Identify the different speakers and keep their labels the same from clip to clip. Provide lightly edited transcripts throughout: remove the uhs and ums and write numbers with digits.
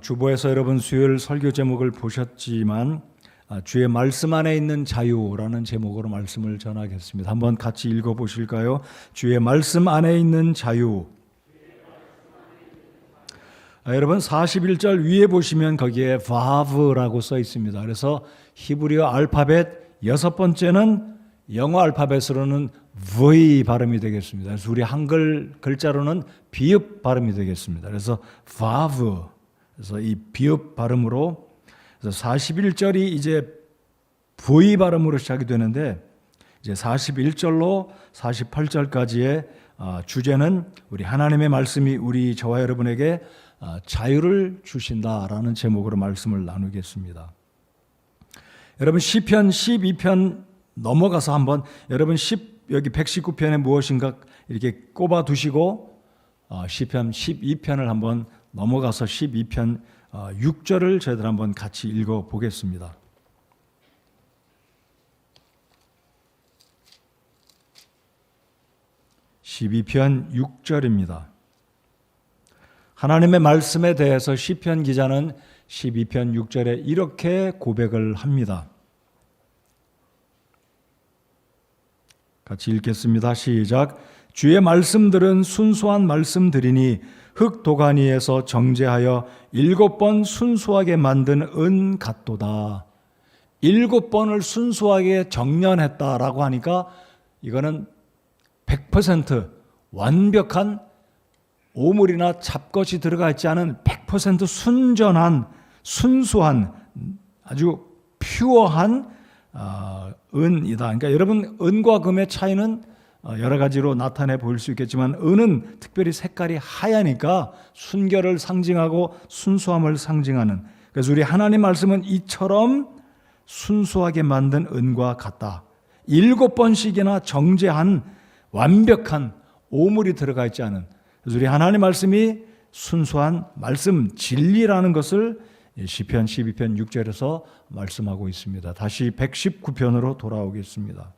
Speaker 1: 주보에서 여러분 수요일 설교 제목을 보셨지만 주의 말씀 안에 있는 자유라는 제목으로 말씀을 전하겠습니다. 한번 같이 읽어보실까요? 주의 말씀 안에 있는 자유. 여러분 41절 위에 보시면 거기에 바브라고 써 있습니다. 그래서 히브리어 알파벳 6번째는 영어 알파벳으로는 V 발음이 되겠습니다. 그래서 우리 한글 글자로는 비읍 발음이 되겠습니다. 그래서 바브. 그래서 이 비읍 발음으로 그래서 41절이 이제 V 발음으로 시작이 되는데 이제 41절로 48절까지의 주제는 우리 하나님의 말씀이 우리 저와 여러분에게 자유를 주신다라는 제목으로 말씀을 나누겠습니다. 여러분 시편 12편 넘어가서 한번 여러분 여기 119편에 무엇인가 이렇게 꼽아 두시고 시편 12편을 한번 넘어가서 12편 6절을 저희들 한번 같이 읽어 보겠습니다. (12편) 6절입니다. 하나님의 말씀에 대해서 시편 기자는 12편 6절에 이렇게 고백을 합니다. 같이 읽겠습니다. 시작. 주의 말씀들은 순수한 말씀들이니 흙 도가니에서 정제하여 7번 순수하게 만든 은 같도다. 7번을 순수하게 정련했다라고 하니까 이거는 100% 완벽한 오물이나 잡것이 들어가 있지 않은 100% 순전한 순수한 아주 퓨어한 은이다. 그러니까 여러분 은과 금의 차이는 여러 가지로 나타내 보일 수 있겠지만 은은 특별히 색깔이 하얘니까 순결을 상징하고 순수함을 상징하는, 그래서 우리 하나님 말씀은 이처럼 순수하게 만든 은과 같다. 7번씩이나 정제한 완벽한 오물이 들어가 있지 않은, 그래서 우리 하나님 말씀이 순수한 말씀 진리라는 것을 시편 12편 6절에서 말씀하고 있습니다. 다시 119편으로 돌아오겠습니다.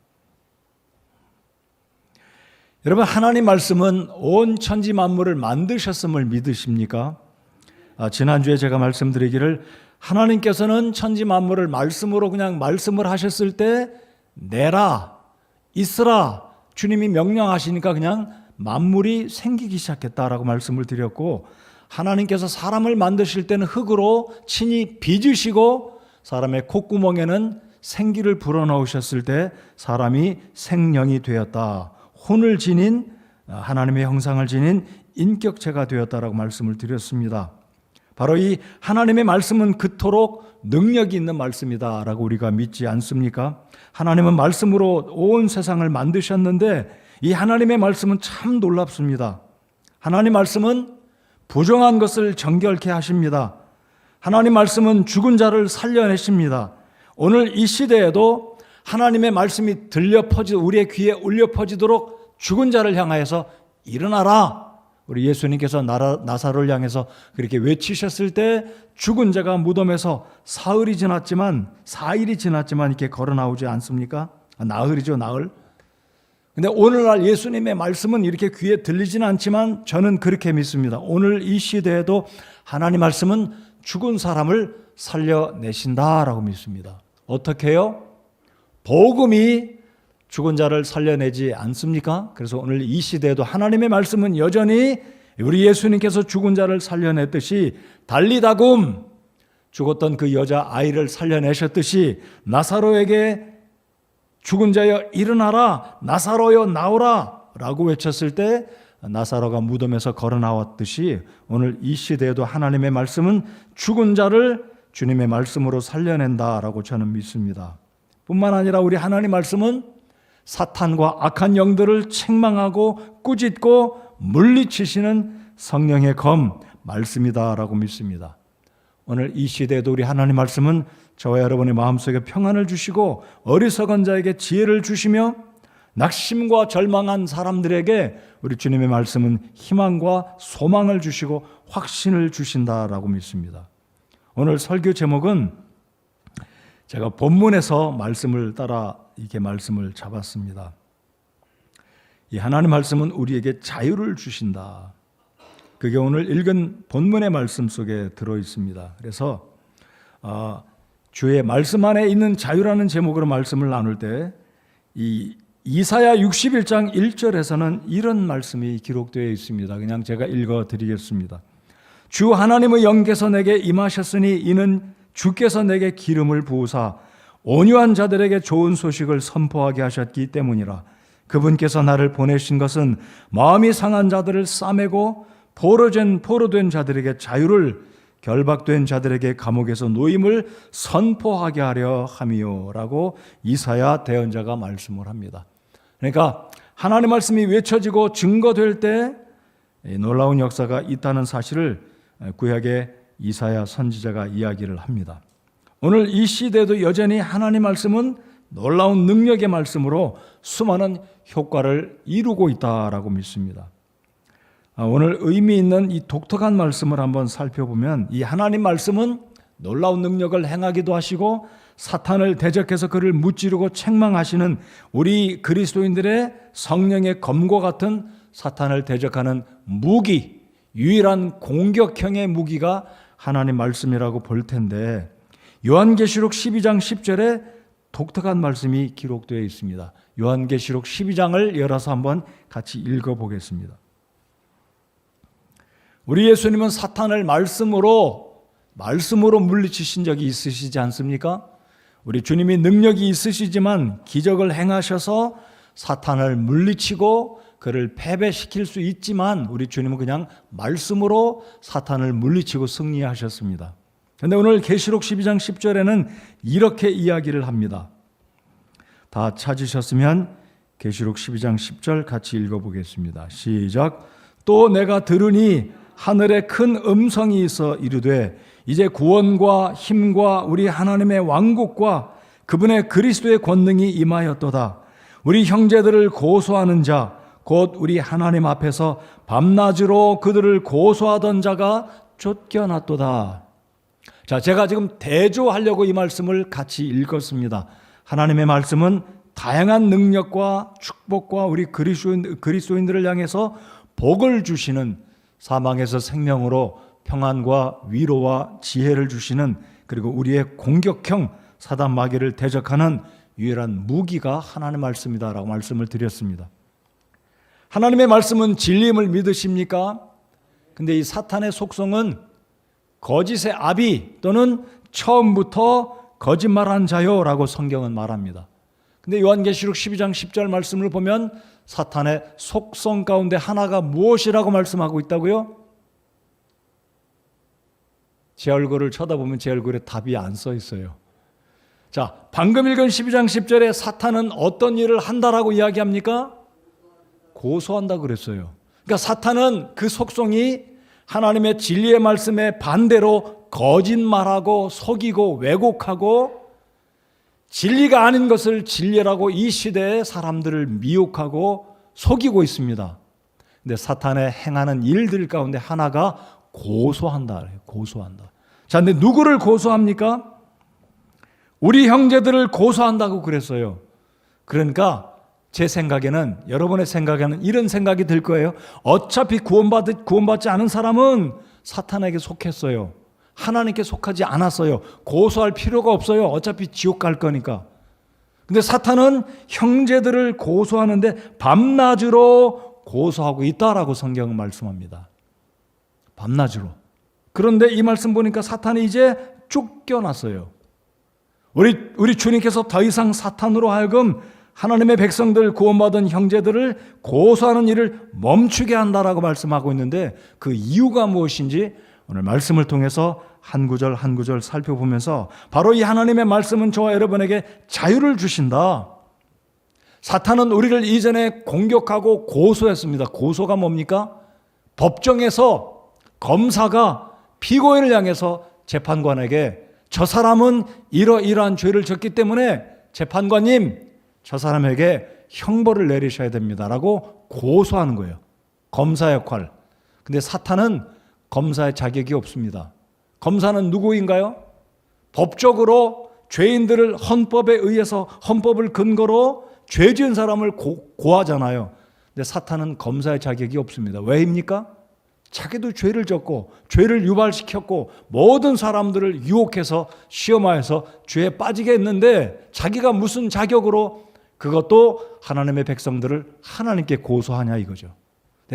Speaker 1: 여러분 하나님 말씀은 온 천지 만물을 만드셨음을 믿으십니까? 지난주에 제가 말씀드리기를 하나님께서는 천지 만물을 말씀으로 그냥 말씀을 하셨을 때 내라 있으라 주님이 명령하시니까 그냥 만물이 생기기 시작했다라고 말씀을 드렸고, 하나님께서 사람을 만드실 때는 흙으로 친히 빚으시고 사람의 콧구멍에는 생기를 불어넣으셨을 때 사람이 생명이 되었다. 혼을 지닌 하나님의 형상을 지닌 인격체가 되었다라고 말씀을 드렸습니다. 바로 이 하나님의 말씀은 그토록 능력이 있는 말씀이다라고 우리가 믿지 않습니까? 하나님은 말씀으로 온 세상을 만드셨는데 이 하나님의 말씀은 참 놀랍습니다. 하나님 말씀은 부정한 것을 정결케 하십니다. 하나님 말씀은 죽은 자를 살려내십니다. 오늘 이 시대에도 하나님의 말씀이 우리의 귀에 울려 퍼지도록 죽은 자를 향하여서 일어나라. 우리 예수님께서 나사로를 향해서 그렇게 외치셨을 때 죽은 자가 무덤에서 사일이 지났지만 이렇게 걸어 나오지 않습니까? 나흘이죠, 나흘. 근데 오늘날 예수님의 말씀은 이렇게 귀에 들리지는 않지만 저는 그렇게 믿습니다. 오늘 이 시대에도 하나님 말씀은 죽은 사람을 살려내신다라고 믿습니다. 어떻게 해요? 복음이 죽은 자를 살려내지 않습니까? 그래서 오늘 이 시대에도 하나님의 말씀은 여전히 우리 예수님께서 죽은 자를 살려냈듯이 달리다굼 죽었던 그 여자 아이를 살려내셨듯이 나사로에게 죽은 자여 일어나라, 나사로여 나오라 라고 외쳤을 때 나사로가 무덤에서 걸어 나왔듯이 오늘 이 시대에도 하나님의 말씀은 죽은 자를 주님의 말씀으로 살려낸다라고 저는 믿습니다. 뿐만 아니라 우리 하나님 말씀은 사탄과 악한 영들을 책망하고 꾸짖고 물리치시는 성령의 검 말씀이다라고 믿습니다. 오늘 이 시대에도 우리 하나님 말씀은 저와 여러분의 마음속에 평안을 주시고 어리석은 자에게 지혜를 주시며 낙심과 절망한 사람들에게 우리 주님의 말씀은 희망과 소망을 주시고 확신을 주신다라고 믿습니다. 오늘 설교 제목은 제가 본문에서 말씀을 따라 이렇게 말씀을 잡았습니다. 이 하나님 말씀은 우리에게 자유를 주신다. 그게 오늘 읽은 본문의 말씀 속에 들어 있습니다. 그래서 주의 말씀 안에 있는 자유라는 제목으로 말씀을 나눌 때 이 이사야 61장 1절에서는 이런 말씀이 기록되어 있습니다. 그냥 제가 읽어 드리겠습니다. 주 하나님의 영께서 내게 임하셨으니 이는 주께서 내게 기름을 부으사 온유한 자들에게 좋은 소식을 선포하게 하셨기 때문이라. 그분께서 나를 보내신 것은 마음이 상한 자들을 싸매고 포로된 자들에게 자유를, 결박된 자들에게 감옥에서 노임을 선포하게 하려 함이요라고 이사야 대언자가 말씀을 합니다. 그러니까 하나님의 말씀이 외쳐지고 증거될 때 놀라운 역사가 있다는 사실을 구약의 이사야 선지자가 이야기를 합니다. 오늘 이 시대에도 여전히 하나님의 말씀은 놀라운 능력의 말씀으로 수많은 효과를 이루고 있다라고 믿습니다. 오늘 의미 있는 이 독특한 말씀을 한번 살펴보면 이 하나님 말씀은 놀라운 능력을 행하기도 하시고 사탄을 대적해서 그를 무찌르고 책망하시는 우리 그리스도인들의 성령의 검과 같은 사탄을 대적하는 무기, 유일한 공격형의 무기가 하나님 말씀이라고 볼 텐데 요한계시록 12장 10절에 독특한 말씀이 기록되어 있습니다. 요한계시록 12장을 열어서 한번 같이 읽어보겠습니다. 우리 예수님은 사탄을 말씀으로 물리치신 적이 있으시지 않습니까? 우리 주님이 능력이 있으시지만 기적을 행하셔서 사탄을 물리치고 그를 패배시킬 수 있지만 우리 주님은 그냥 말씀으로 사탄을 물리치고 승리하셨습니다. 그런데 오늘 계시록 12장 10절에는 이렇게 이야기를 합니다. 다 찾으셨으면 계시록 12장 10절 같이 읽어보겠습니다. 시작. 또 내가 들으니 하늘에 큰 음성이 있어 이르되 이제 구원과 힘과 우리 하나님의 왕국과 그분의 그리스도의 권능이 임하였도다. 우리 형제들을 고소하는 자 곧 우리 하나님 앞에서 밤낮으로 그들을 고소하던 자가 쫓겨났도다. 자, 제가 지금 대조하려고 이 말씀을 같이 읽었습니다. 하나님의 말씀은 다양한 능력과 축복과 우리 그리스도인들을 향해서 복을 주시는, 사망에서 생명으로 평안과 위로와 지혜를 주시는, 그리고 우리의 공격형 사단 마귀를 대적하는 유일한 무기가 하나님의 말씀이다라고 말씀을 드렸습니다. 하나님의 말씀은 진리임을 믿으십니까? 근데 이 사탄의 속성은 거짓의 아비 또는 처음부터 거짓말한 자요라고 성경은 말합니다. 근데 요한계시록 12장 10절 말씀을 보면 사탄의 속성 가운데 하나가 무엇이라고 말씀하고 있다고요? 제 얼굴을 쳐다보면 제 얼굴에 답이 안 써 있어요. 자, 방금 읽은 12장 10절에 사탄은 어떤 일을 한다라고 이야기합니까? 고소한다 그랬어요. 그러니까 사탄은 그 속성이 하나님의 진리의 말씀에 반대로 거짓말하고 속이고 왜곡하고 진리가 아닌 것을 진리라고 이 시대의 사람들을 미혹하고 속이고 있습니다. 근데 사탄의 행하는 일들 가운데 하나가 고소한다. 고소한다. 자, 근데 누구를 고소합니까? 우리 형제들을 고소한다고 그랬어요. 그러니까 제 생각에는, 여러분의 생각에는 이런 생각이 들 거예요. 어차피 구원받지 않은 사람은 사탄에게 속했어요. 하나님께 속하지 않았어요. 고소할 필요가 없어요. 어차피 지옥 갈 거니까. 근데 사탄은 형제들을 고소하는데 밤낮으로 고소하고 있다라고 성경은 말씀합니다. 밤낮으로. 그런데 이 말씀 보니까 사탄이 이제 쫓겨났어요. 우리 주님께서 더 이상 사탄으로 하여금 하나님의 백성들, 구원받은 형제들을 고소하는 일을 멈추게 한다라고 말씀하고 있는데 그 이유가 무엇인지 오늘 말씀을 통해서 한 구절 한 구절 살펴보면서 바로 이 하나님의 말씀은 저와 여러분에게 자유를 주신다. 사탄은 우리를 이전에 공격하고 고소했습니다. 고소가 뭡니까? 법정에서 검사가 피고인을 향해서 재판관에게 저 사람은 이러이러한 죄를 졌기 때문에 재판관님 저 사람에게 형벌을 내리셔야 됩니다라고 고소하는 거예요. 검사 역할. 근데 사탄은 검사의 자격이 없습니다. 검사는 누구인가요? 법적으로 죄인들을 헌법에 의해서 헌법을 근거로 죄 지은 사람을 고하잖아요. 근데 사탄은 검사의 자격이 없습니다. 왜입니까? 자기도 죄를 졌고 죄를 유발시켰고 모든 사람들을 유혹해서 시험하여서 죄에 빠지게 했는데 자기가 무슨 자격으로 그것도 하나님의 백성들을 하나님께 고소하냐 이거죠.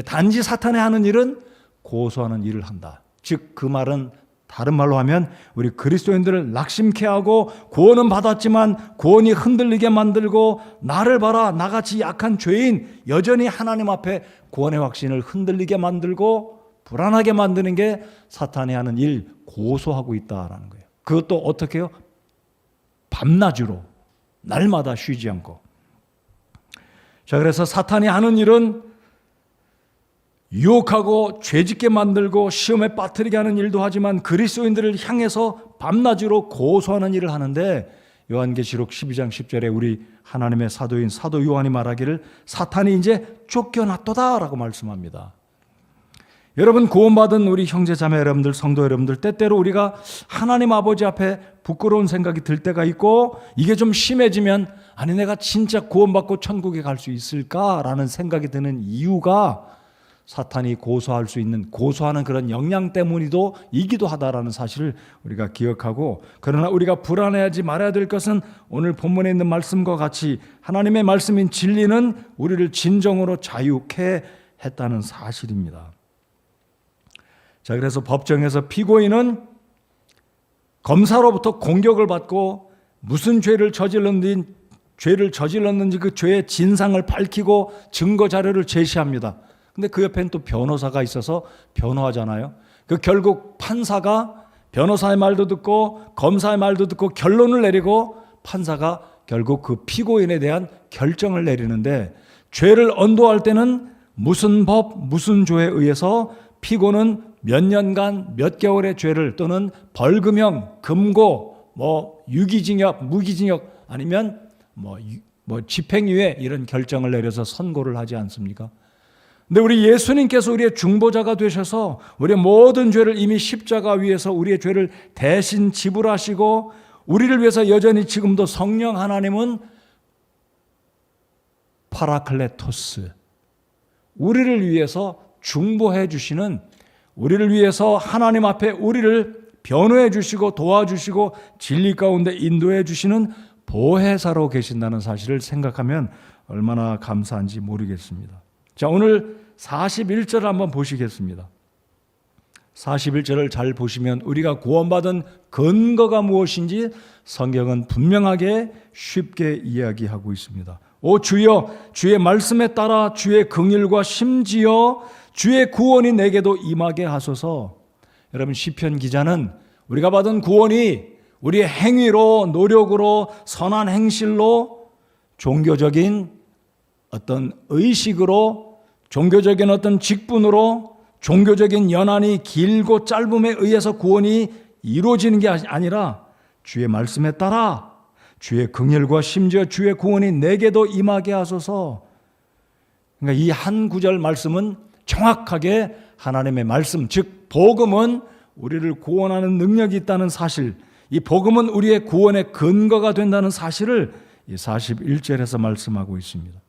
Speaker 1: 단지 사탄이 하는 일은 고소하는 일을 한다. 즉 그 말은 다른 말로 하면 우리 그리스도인들을 낙심케 하고 구원은 받았지만 구원이 흔들리게 만들고 나를 봐라 나같이 약한 죄인 여전히 하나님 앞에 구원의 확신을 흔들리게 만들고 불안하게 만드는 게 사탄이 하는 일 고소하고 있다라는 거예요. 그것도 어떻게 해요? 밤낮으로 날마다 쉬지 않고. 자, 그래서 사탄이 하는 일은 유혹하고 죄짓게 만들고 시험에 빠뜨리게 하는 일도 하지만 그리스도인들을 향해서 밤낮으로 고소하는 일을 하는데 요한계시록 12장 10절에 우리 하나님의 사도인 사도 요한이 말하기를 사탄이 이제 쫓겨났도다 라고 말씀합니다. 여러분 구원받은 우리 형제자매 여러분들 성도 여러분들 때때로 우리가 하나님 아버지 앞에 부끄러운 생각이 들 때가 있고 이게 좀 심해지면 아니 내가 진짜 구원받고 천국에 갈 수 있을까라는 생각이 드는 이유가 사탄이 고소할 수 있는 고소하는 그런 역량 때문이도 이기도 하다라는 사실을 우리가 기억하고 그러나 우리가 불안해하지 말아야 될 것은 오늘 본문에 있는 말씀과 같이 하나님의 말씀인 진리는 우리를 진정으로 자유케 했다는 사실입니다. 자, 그래서 법정에서 피고인은 검사로부터 공격을 받고 무슨 죄를 저질렀는지 그 죄의 진상을 밝히고 증거 자료를 제시합니다. 근데 그 옆에는 또 변호사가 있어서 변호하잖아요. 그 결국 판사가 변호사의 말도 듣고 검사의 말도 듣고 결론을 내리고 판사가 결국 그 피고인에 대한 결정을 내리는데 죄를 언도할 때는 무슨 법, 무슨 조에 의해서 피고는 몇 년간 몇 개월의 죄를 또는 벌금형, 금고, 유기징역, 무기징역 아니면 집행유예 이런 결정을 내려서 선고를 하지 않습니까? 근데 우리 예수님께서 우리의 중보자가 되셔서 우리의 모든 죄를 이미 십자가 위에서 우리의 죄를 대신 지불하시고 우리를 위해서 여전히 지금도 성령 하나님은 파라클레토스 우리를 위해서 중보해 주시는 우리를 위해서 하나님 앞에 우리를 변호해 주시고 도와주시고 진리 가운데 인도해 주시는 보혜사로 계신다는 사실을 생각하면 얼마나 감사한지 모르겠습니다. 자, 오늘 41절을 한번 보시겠습니다. 41절을 잘 보시면 우리가 구원받은 근거가 무엇인지 성경은 분명하게 쉽게 이야기하고 있습니다. 오 주여 주의 말씀에 따라 주의 긍휼과 심지어 주의 구원이 내게도 임하게 하소서. 여러분 시편 기자는 우리가 받은 구원이 우리의 행위로 노력으로 선한 행실로 종교적인 어떤 의식으로 종교적인 어떤 직분으로 종교적인 연한이 길고 짧음에 의해서 구원이 이루어지는 게 아니라 주의 말씀에 따라 주의 긍휼과 심지어 주의 구원이 내게도 임하게 하소서. 그러니까 이 한 구절 말씀은 정확하게 하나님의 말씀, 즉 복음은 우리를 구원하는 능력이 있다는 사실, 이 복음은 우리의 구원의 근거가 된다는 사실을 이 41절에서 말씀하고 있습니다.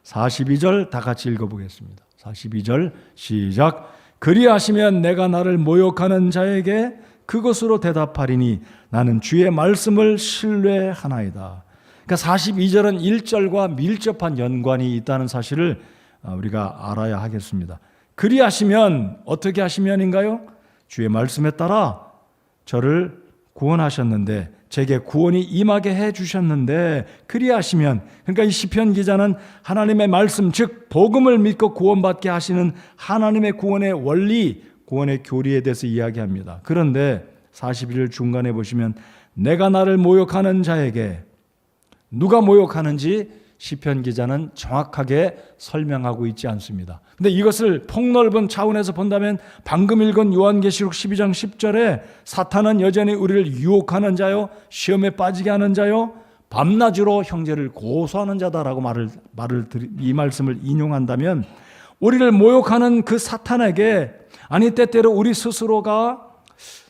Speaker 1: 42절 다 같이 읽어보겠습니다. 42절 시작. 그리하시면 내가 나를 모욕하는 자에게 그것으로 대답하리니 나는 주의 말씀을 신뢰하나이다. 그러니까 42절은 1절과 밀접한 연관이 있다는 사실을 우리가 알아야 하겠습니다. 그리하시면 어떻게 하시면인가요? 주의 말씀에 따라 저를 구원하셨는데 제게 구원이 임하게 해주셨는데 그리하시면 그러니까 이 시편 기자는 하나님의 말씀 즉 복음을 믿고 구원받게 하시는 하나님의 구원의 원리 구원의 교리에 대해서 이야기합니다. 그런데 41절 중간에 보시면 내가 나를 모욕하는 자에게 누가 모욕하는지 시편 기자는 정확하게 설명하고 있지 않습니다. 근데 이것을 폭넓은 차원에서 본다면 방금 읽은 요한계시록 12장 10절에 사탄은 여전히 우리를 유혹하는 자요, 시험에 빠지게 하는 자요, 밤낮으로 형제를 고소하는 자다라고 이 말씀을 인용한다면 우리를 모욕하는 그 사탄에게 아니 때때로 우리 스스로가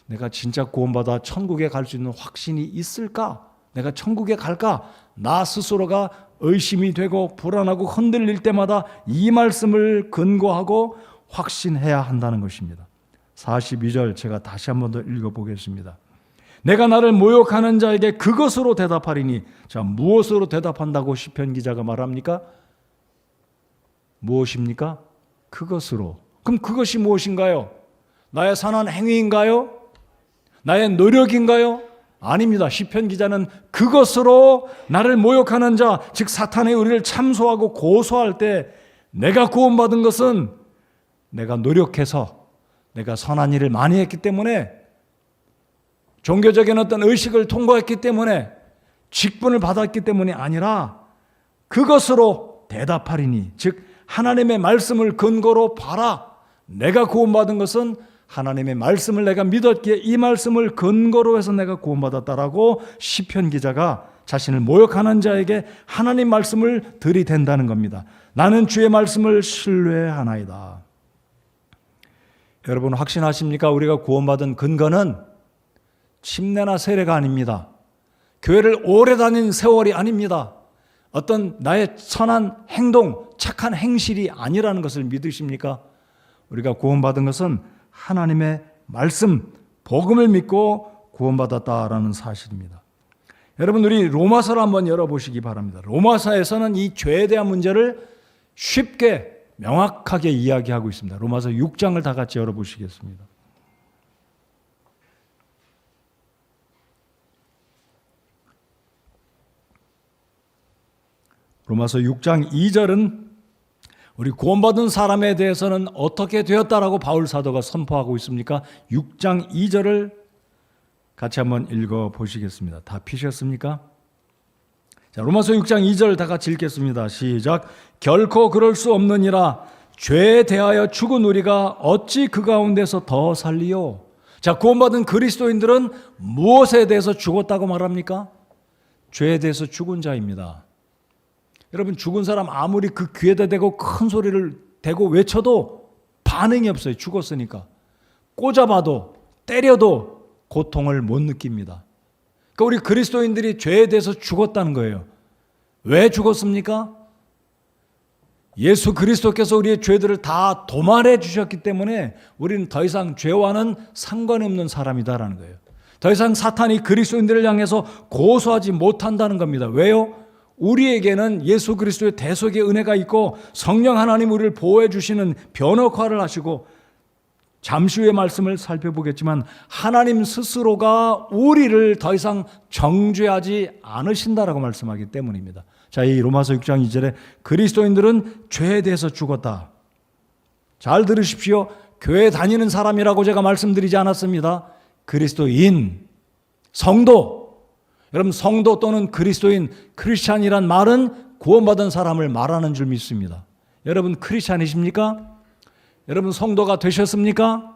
Speaker 1: 내가 진짜 구원받아 천국에 갈 수 있는 확신이 있을까? 내가 천국에 갈까? 나 스스로가 의심이 되고 불안하고 흔들릴 때마다 이 말씀을 근거하고 확신해야 한다는 것입니다. 42절 제가 다시 한 번 더 읽어보겠습니다. 내가 나를 모욕하는 자에게 그것으로 대답하리니. 자, 무엇으로 대답한다고 시편 기자가 말합니까? 무엇입니까? 그것으로. 그럼 그것이 무엇인가요? 나의 선한 행위인가요? 나의 노력인가요? 아닙니다. 시편 기자는 그것으로 나를 모욕하는 자, 즉 사탄의 우리를 참소하고 고소할 때 내가 구원받은 것은 내가 노력해서 내가 선한 일을 많이 했기 때문에, 종교적인 어떤 의식을 통과했기 때문에, 직분을 받았기 때문이 아니라 그것으로 대답하리니. 즉 하나님의 말씀을 근거로 봐라. 내가 구원받은 것은 하나님의 말씀을 내가 믿었기에 이 말씀을 근거로 해서 내가 구원받았다라고 시편 기자가 자신을 모욕하는 자에게 하나님 말씀을 들이댄다는 겁니다. 나는 주의 말씀을 신뢰하나이다. 여러분 확신하십니까? 우리가 구원받은 근거는 침례나 세례가 아닙니다. 교회를 오래 다닌 세월이 아닙니다. 어떤 나의 선한 행동, 착한 행실이 아니라는 것을 믿으십니까? 우리가 구원받은 것은 하나님의 말씀, 복음을 믿고 구원받았다라는 사실입니다. 여러분 우리 로마서를 한번 열어보시기 바랍니다. 로마서에서는 이 죄에 대한 문제를 쉽게 명확하게 이야기하고 있습니다. 로마서 6장을 다 같이 열어보시겠습니다. 로마서 6장 2절은 우리 구원받은 사람에 대해서는 어떻게 되었다라고 바울 사도가 선포하고 있습니까? 6장 2절을 같이 한번 읽어보시겠습니다. 다 피셨습니까? 자, 로마서 6장 2절 다 같이 읽겠습니다. 시작. 결코 그럴 수 없느니라. 죄에 대하여 죽은 우리가 어찌 그 가운데서 더 살리요? 자, 구원받은 그리스도인들은 무엇에 대해서 죽었다고 말합니까? 죄에 대해서 죽은 자입니다. 여러분 죽은 사람 아무리 그 귀에다 대고 큰 소리를 대고 외쳐도 반응이 없어요. 죽었으니까. 꽂아봐도 때려도 고통을 못 느낍니다. 그러니까 우리 그리스도인들이 죄에 대해서 죽었다는 거예요. 왜 죽었습니까? 예수 그리스도께서 우리의 죄들을 다 도말해 주셨기 때문에 우리는 더 이상 죄와는 상관이 없는 사람이다라는 거예요. 더 이상 사탄이 그리스도인들을 향해서 고소하지 못한다는 겁니다. 왜요? 우리에게는 예수 그리스도의 대속의 은혜가 있고 성령 하나님 우리를 보호해 주시는 변혁화를 하시고, 잠시 후에 말씀을 살펴보겠지만 하나님 스스로가 우리를 더 이상 정죄하지 않으신다라고 말씀하기 때문입니다. 자, 이 로마서 6장 2절에 그리스도인들은 죄에 대해서 죽었다. 잘 들으십시오. 교회 다니는 사람이라고 제가 말씀드리지 않았습니다. 그리스도인, 성도. 여러분 성도 또는 그리스도인, 크리스찬이란 말은 구원받은 사람을 말하는 줄 믿습니다. 여러분 크리스찬이십니까? 여러분 성도가 되셨습니까?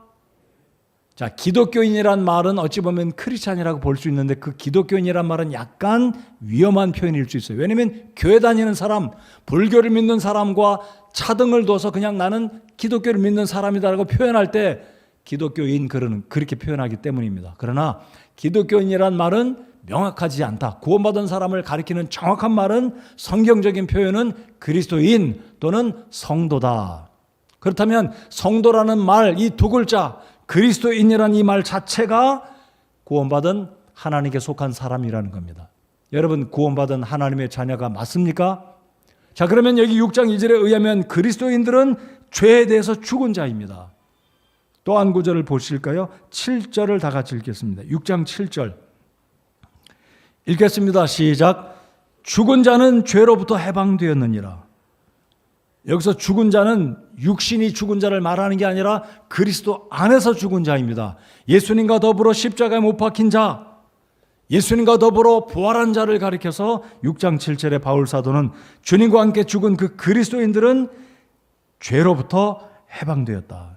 Speaker 1: 자, 기독교인이란 말은 어찌 보면 크리스찬이라고 볼 수 있는데 그 기독교인이란 말은 약간 위험한 표현일 수 있어요. 왜냐하면 교회 다니는 사람, 불교를 믿는 사람과 차등을 둬서 그냥 나는 기독교를 믿는 사람이다라고 표현할 때 기독교인 그렇게 표현하기 때문입니다. 그러나 기독교인이란 말은 명확하지 않다. 구원받은 사람을 가리키는 정확한 말은, 성경적인 표현은 그리스도인 또는 성도다. 그렇다면 성도라는 말, 이 두 글자, 그리스도인이라는 이 말 자체가 구원받은 하나님께 속한 사람이라는 겁니다. 여러분 구원받은 하나님의 자녀가 맞습니까? 자, 그러면 여기 6장 2절에 의하면 그리스도인들은 죄에 대해서 죽은 자입니다. 또 한 구절을 보실까요? 7절을 다 같이 읽겠습니다. 6장 7절 읽겠습니다. 시작. 죽은 자는 죄로부터 해방되었느니라. 여기서 죽은 자는 육신이 죽은 자를 말하는 게 아니라 그리스도 안에서 죽은 자입니다. 예수님과 더불어 십자가에 못 박힌 자, 예수님과 더불어 부활한 자를 가리켜서 6장 7절에 바울 사도는 주님과 함께 죽은 그 그리스도인들은 죄로부터 해방되었다.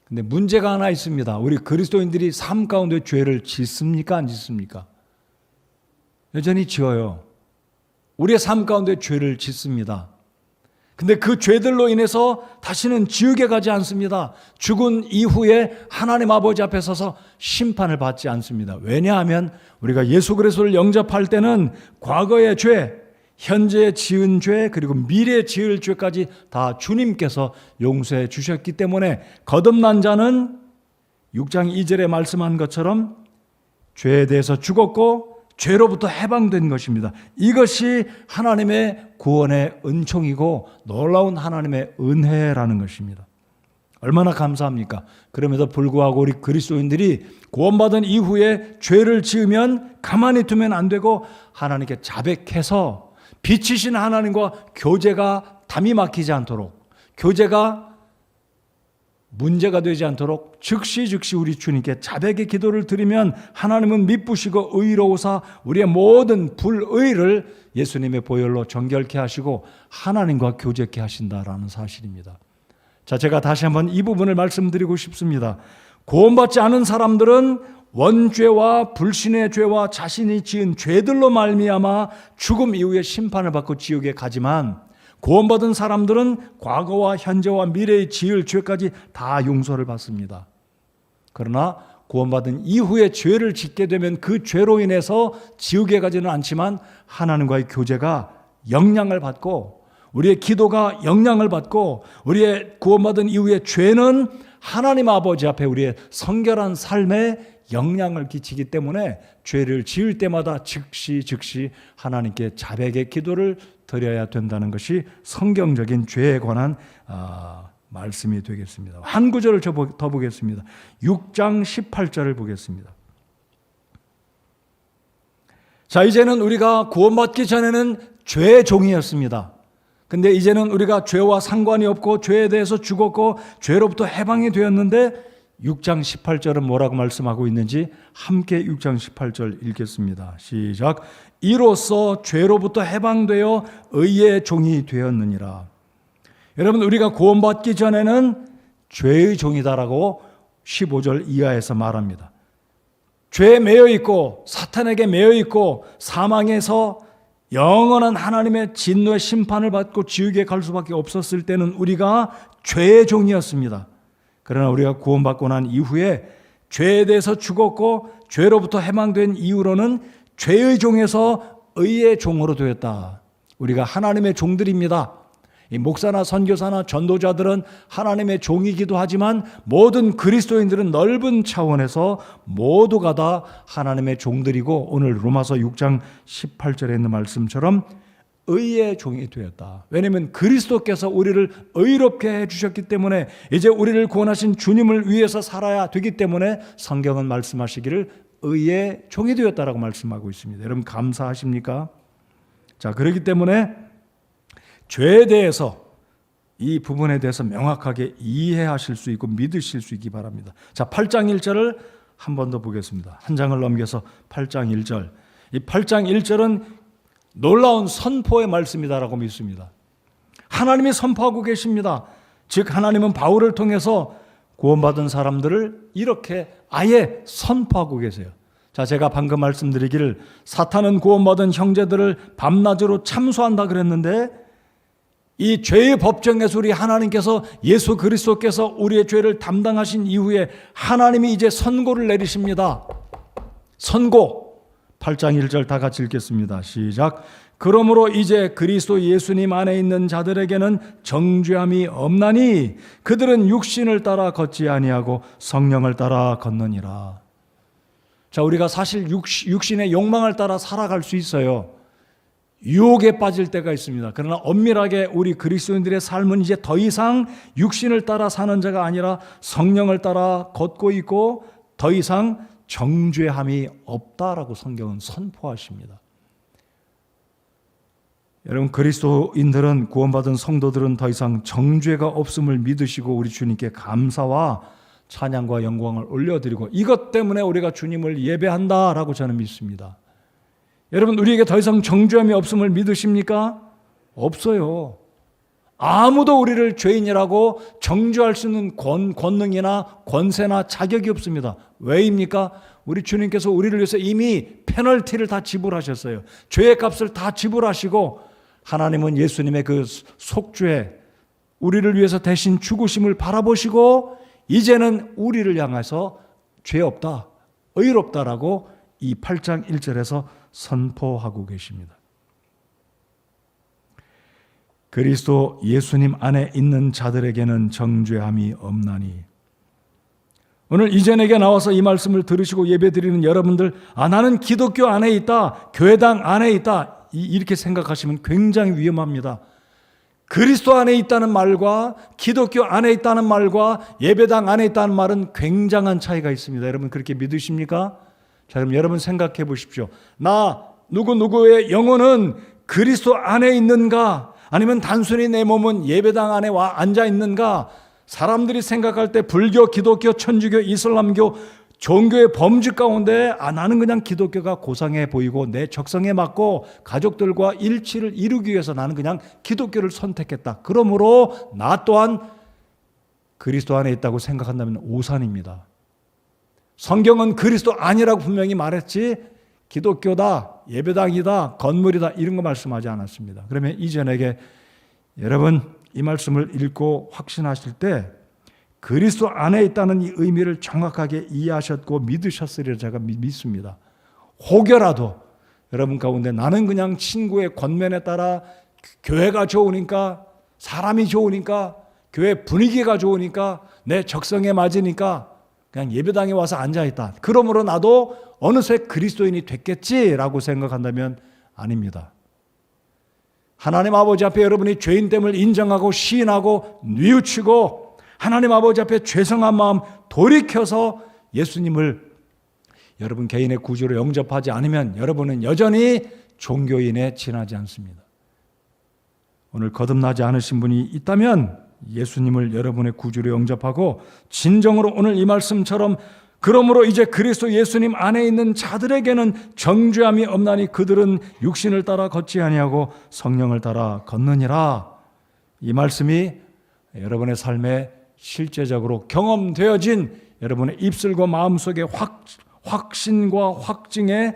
Speaker 1: 근데 문제가 하나 있습니다. 우리 그리스도인들이 삶 가운데 죄를 짓습니까? 안 짓습니까? 여전히 지어요. 우리의 삶 가운데 죄를 짓습니다. 근데 그 죄들로 인해서 다시는 지옥에 가지 않습니다. 죽은 이후에 하나님 아버지 앞에 서서 심판을 받지 않습니다. 왜냐하면 우리가 예수 그리스도를 영접할 때는 과거의 죄, 현재 지은 죄 그리고 미래 지을 죄까지 다 주님께서 용서해 주셨기 때문에 거듭난 자는 6장 2절에 말씀한 것처럼 죄에 대해서 죽었고 죄로부터 해방된 것입니다. 이것이 하나님의 구원의 은총이고 놀라운 하나님의 은혜라는 것입니다. 얼마나 감사합니까? 그럼에도 불구하고 우리 그리스도인들이 구원받은 이후에 죄를 지으면 가만히 두면 안 되고 하나님께 자백해서 빛이신 하나님과 교제가 담이 막히지 않도록, 교제가 문제가 되지 않도록 즉시 우리 주님께 자백의 기도를 드리면 하나님은 미쁘시고 의로우사 우리의 모든 불의를 예수님의 보혈로 정결케 하시고 하나님과 교제케 하신다라는 사실입니다. 자, 제가 다시 한번 이 부분을 말씀드리고 싶습니다. 구원받지 않은 사람들은 원죄와 불신의 죄와 자신이 지은 죄들로 말미암아 죽음 이후에 심판을 받고 지옥에 가지만 구원받은 사람들은 과거와 현재와 미래의 지을 죄까지 다 용서를 받습니다. 그러나 구원받은 이후에 죄를 짓게 되면 그 죄로 인해서 지옥에 가지는 않지만 하나님과의 교제가 영향을 받고 우리의 기도가 영향을 받고 우리의 구원받은 이후에 죄는 하나님 아버지 앞에 우리의 성결한 삶에 영향을 끼치기 때문에 죄를 지을 때마다 즉시 하나님께 자백의 기도를 드려야 된다는 것이 성경적인 죄에 관한 말씀이 되겠습니다. 한 구절을 더 보겠습니다. 6장 18절을 보겠습니다. 자, 이제는 우리가 구원받기 전에는 죄의 종이었습니다. 근데 이제는 우리가 죄와 상관이 없고 죄에 대해서 죽었고 죄로부터 해방이 되었는데 6장 18절은 뭐라고 말씀하고 있는지 함께 6장 18절 읽겠습니다. 시작. 이로써 죄로부터 해방되어 의의 종이 되었느니라. 여러분, 우리가 구원받기 전에는 죄의 종이다라고 15절 이하에서 말합니다. 죄에 매여 있고 사탄에게 매여 있고 사망에서 영원한 하나님의 진노의 심판을 받고 지옥에 갈 수밖에 없었을 때는 우리가 죄의 종이었습니다. 그러나 우리가 구원받고 난 이후에 죄에 대해서 죽었고 죄로부터 해방된 이후로는 죄의 종에서 의의 종으로 되었다. 우리가 하나님의 종들입니다. 이 목사나 선교사나 전도자들은 하나님의 종이기도 하지만 모든 그리스도인들은 넓은 차원에서 모두가 다 하나님의 종들이고 오늘 로마서 6장 18절에 있는 말씀처럼 의의 종이 되었다. 왜냐하면 그리스도께서 우리를 의롭게 해주셨기 때문에 이제 우리를 구원하신 주님을 위해서 살아야 되기 때문에 성경은 말씀하시기를 의의 종이 되었다라고 말씀하고 있습니다. 여러분 감사하십니까? 자, 그렇기 때문에 죄에 대해서 이 부분에 대해서 명확하게 이해하실 수 있고 믿으실 수 있기 바랍니다. 자, 8장 1절을 한 번 더 보겠습니다. 한 장을 넘겨서 8장 1절. 이 8장 1절은 놀라운 선포의 말씀이다라고 믿습니다. 하나님이 선포하고 계십니다. 즉 하나님은 바울을 통해서 구원받은 사람들을 이렇게 아예 선포하고 계세요. 자, 제가 방금 말씀드리기를 사탄은 구원받은 형제들을 밤낮으로 참수한다 그랬는데 이 죄의 법정에서 우리 하나님께서 예수 그리스도께서 우리의 죄를 담당하신 이후에 하나님이 이제 선고를 내리십니다. 선고. 8장 1절 다 같이 읽겠습니다. 시작. 그러므로 이제 그리스도 예수님 안에 있는 자들에게는 정죄함이 없나니 그들은 육신을 따라 걷지 아니하고 성령을 따라 걷느니라. 자, 우리가 사실 육신의 욕망을 따라 살아갈 수 있어요. 유혹에 빠질 때가 있습니다. 그러나 엄밀하게 우리 그리스도인들의 삶은 이제 더 이상 육신을 따라 사는 자가 아니라 성령을 따라 걷고 있고 더 이상 정죄함이 없다라고 성경은 선포하십니다. 여러분 그리스도인들은 구원받은 성도들은 더 이상 정죄가 없음을 믿으시고 우리 주님께 감사와 찬양과 영광을 올려드리고 이것 때문에 우리가 주님을 예배한다라고 저는 믿습니다. 여러분 우리에게 더 이상 정죄함이 없음을 믿으십니까? 없어요. 아무도 우리를 죄인이라고 정죄할 수 있는 권능이나 권세나 자격이 없습니다. 왜입니까? 우리 주님께서 우리를 위해서 이미 페널티를 다 지불하셨어요. 죄의 값을 다 지불하시고 하나님은 예수님의 그 속죄 우리를 위해서 대신 죽으심을 바라보시고 이제는 우리를 향해서 죄 없다, 의롭다라고 이 8장 1절에서 선포하고 계십니다. 그리스도 예수님 안에 있는 자들에게는 정죄함이 없나니. 오늘 이전에게 나와서 이 말씀을 들으시고 예배드리는 여러분들, 나는 기독교 안에 있다, 교회당 안에 있다, 이렇게 생각하시면 굉장히 위험합니다. 그리스도 안에 있다는 말과 기독교 안에 있다는 말과 예배당 안에 있다는 말은 굉장한 차이가 있습니다. 여러분 그렇게 믿으십니까? 자, 그럼 여러분 생각해 보십시오. 나 누구누구의 영혼은 그리스도 안에 있는가? 아니면 단순히 내 몸은 예배당 안에 와 앉아 있는가? 사람들이 생각할 때 불교, 기독교, 천주교, 이슬람교 종교의 범주 가운데 나는 그냥 기독교가 고상해 보이고 내 적성에 맞고 가족들과 일치를 이루기 위해서 나는 그냥 기독교를 선택했다. 그러므로 나 또한 그리스도 안에 있다고 생각한다면 오산입니다. 성경은 그리스도 아니라고 분명히 말했지 기독교다, 예배당이다, 건물이다 이런 거 말씀하지 않았습니다. 그러면 이전에게 여러분 이 말씀을 읽고 확신하실 때 그리스도 안에 있다는 이 의미를 정확하게 이해하셨고 믿으셨으리라 제가 믿습니다. 혹여라도 여러분 가운데 나는 그냥 친구의 권면에 따라 교회가 좋으니까, 사람이 좋으니까, 교회 분위기가 좋으니까, 내 적성에 맞으니까 그냥 예배당에 와서 앉아있다. 그러므로 나도 어느새 그리스도인이 됐겠지라고 생각한다면 아닙니다. 하나님 아버지 앞에 여러분이 죄인됨을 인정하고 시인하고 뉘우치고 하나님 아버지 앞에 죄송한 마음 돌이켜서 예수님을 여러분 개인의 구주로 영접하지 않으면 여러분은 여전히 종교인에 지나지 않습니다. 오늘 거듭나지 않으신 분이 있다면 예수님을 여러분의 구주로 영접하고 진정으로 오늘 이 말씀처럼 그러므로 이제 그리스도 예수님 안에 있는 자들에게는 정죄함이 없나니 그들은 육신을 따라 걷지 아니하고 성령을 따라 걷느니라. 이 말씀이 여러분의 삶에 실제적으로 경험되어진 여러분의 입술과 마음속에 확신과 확증의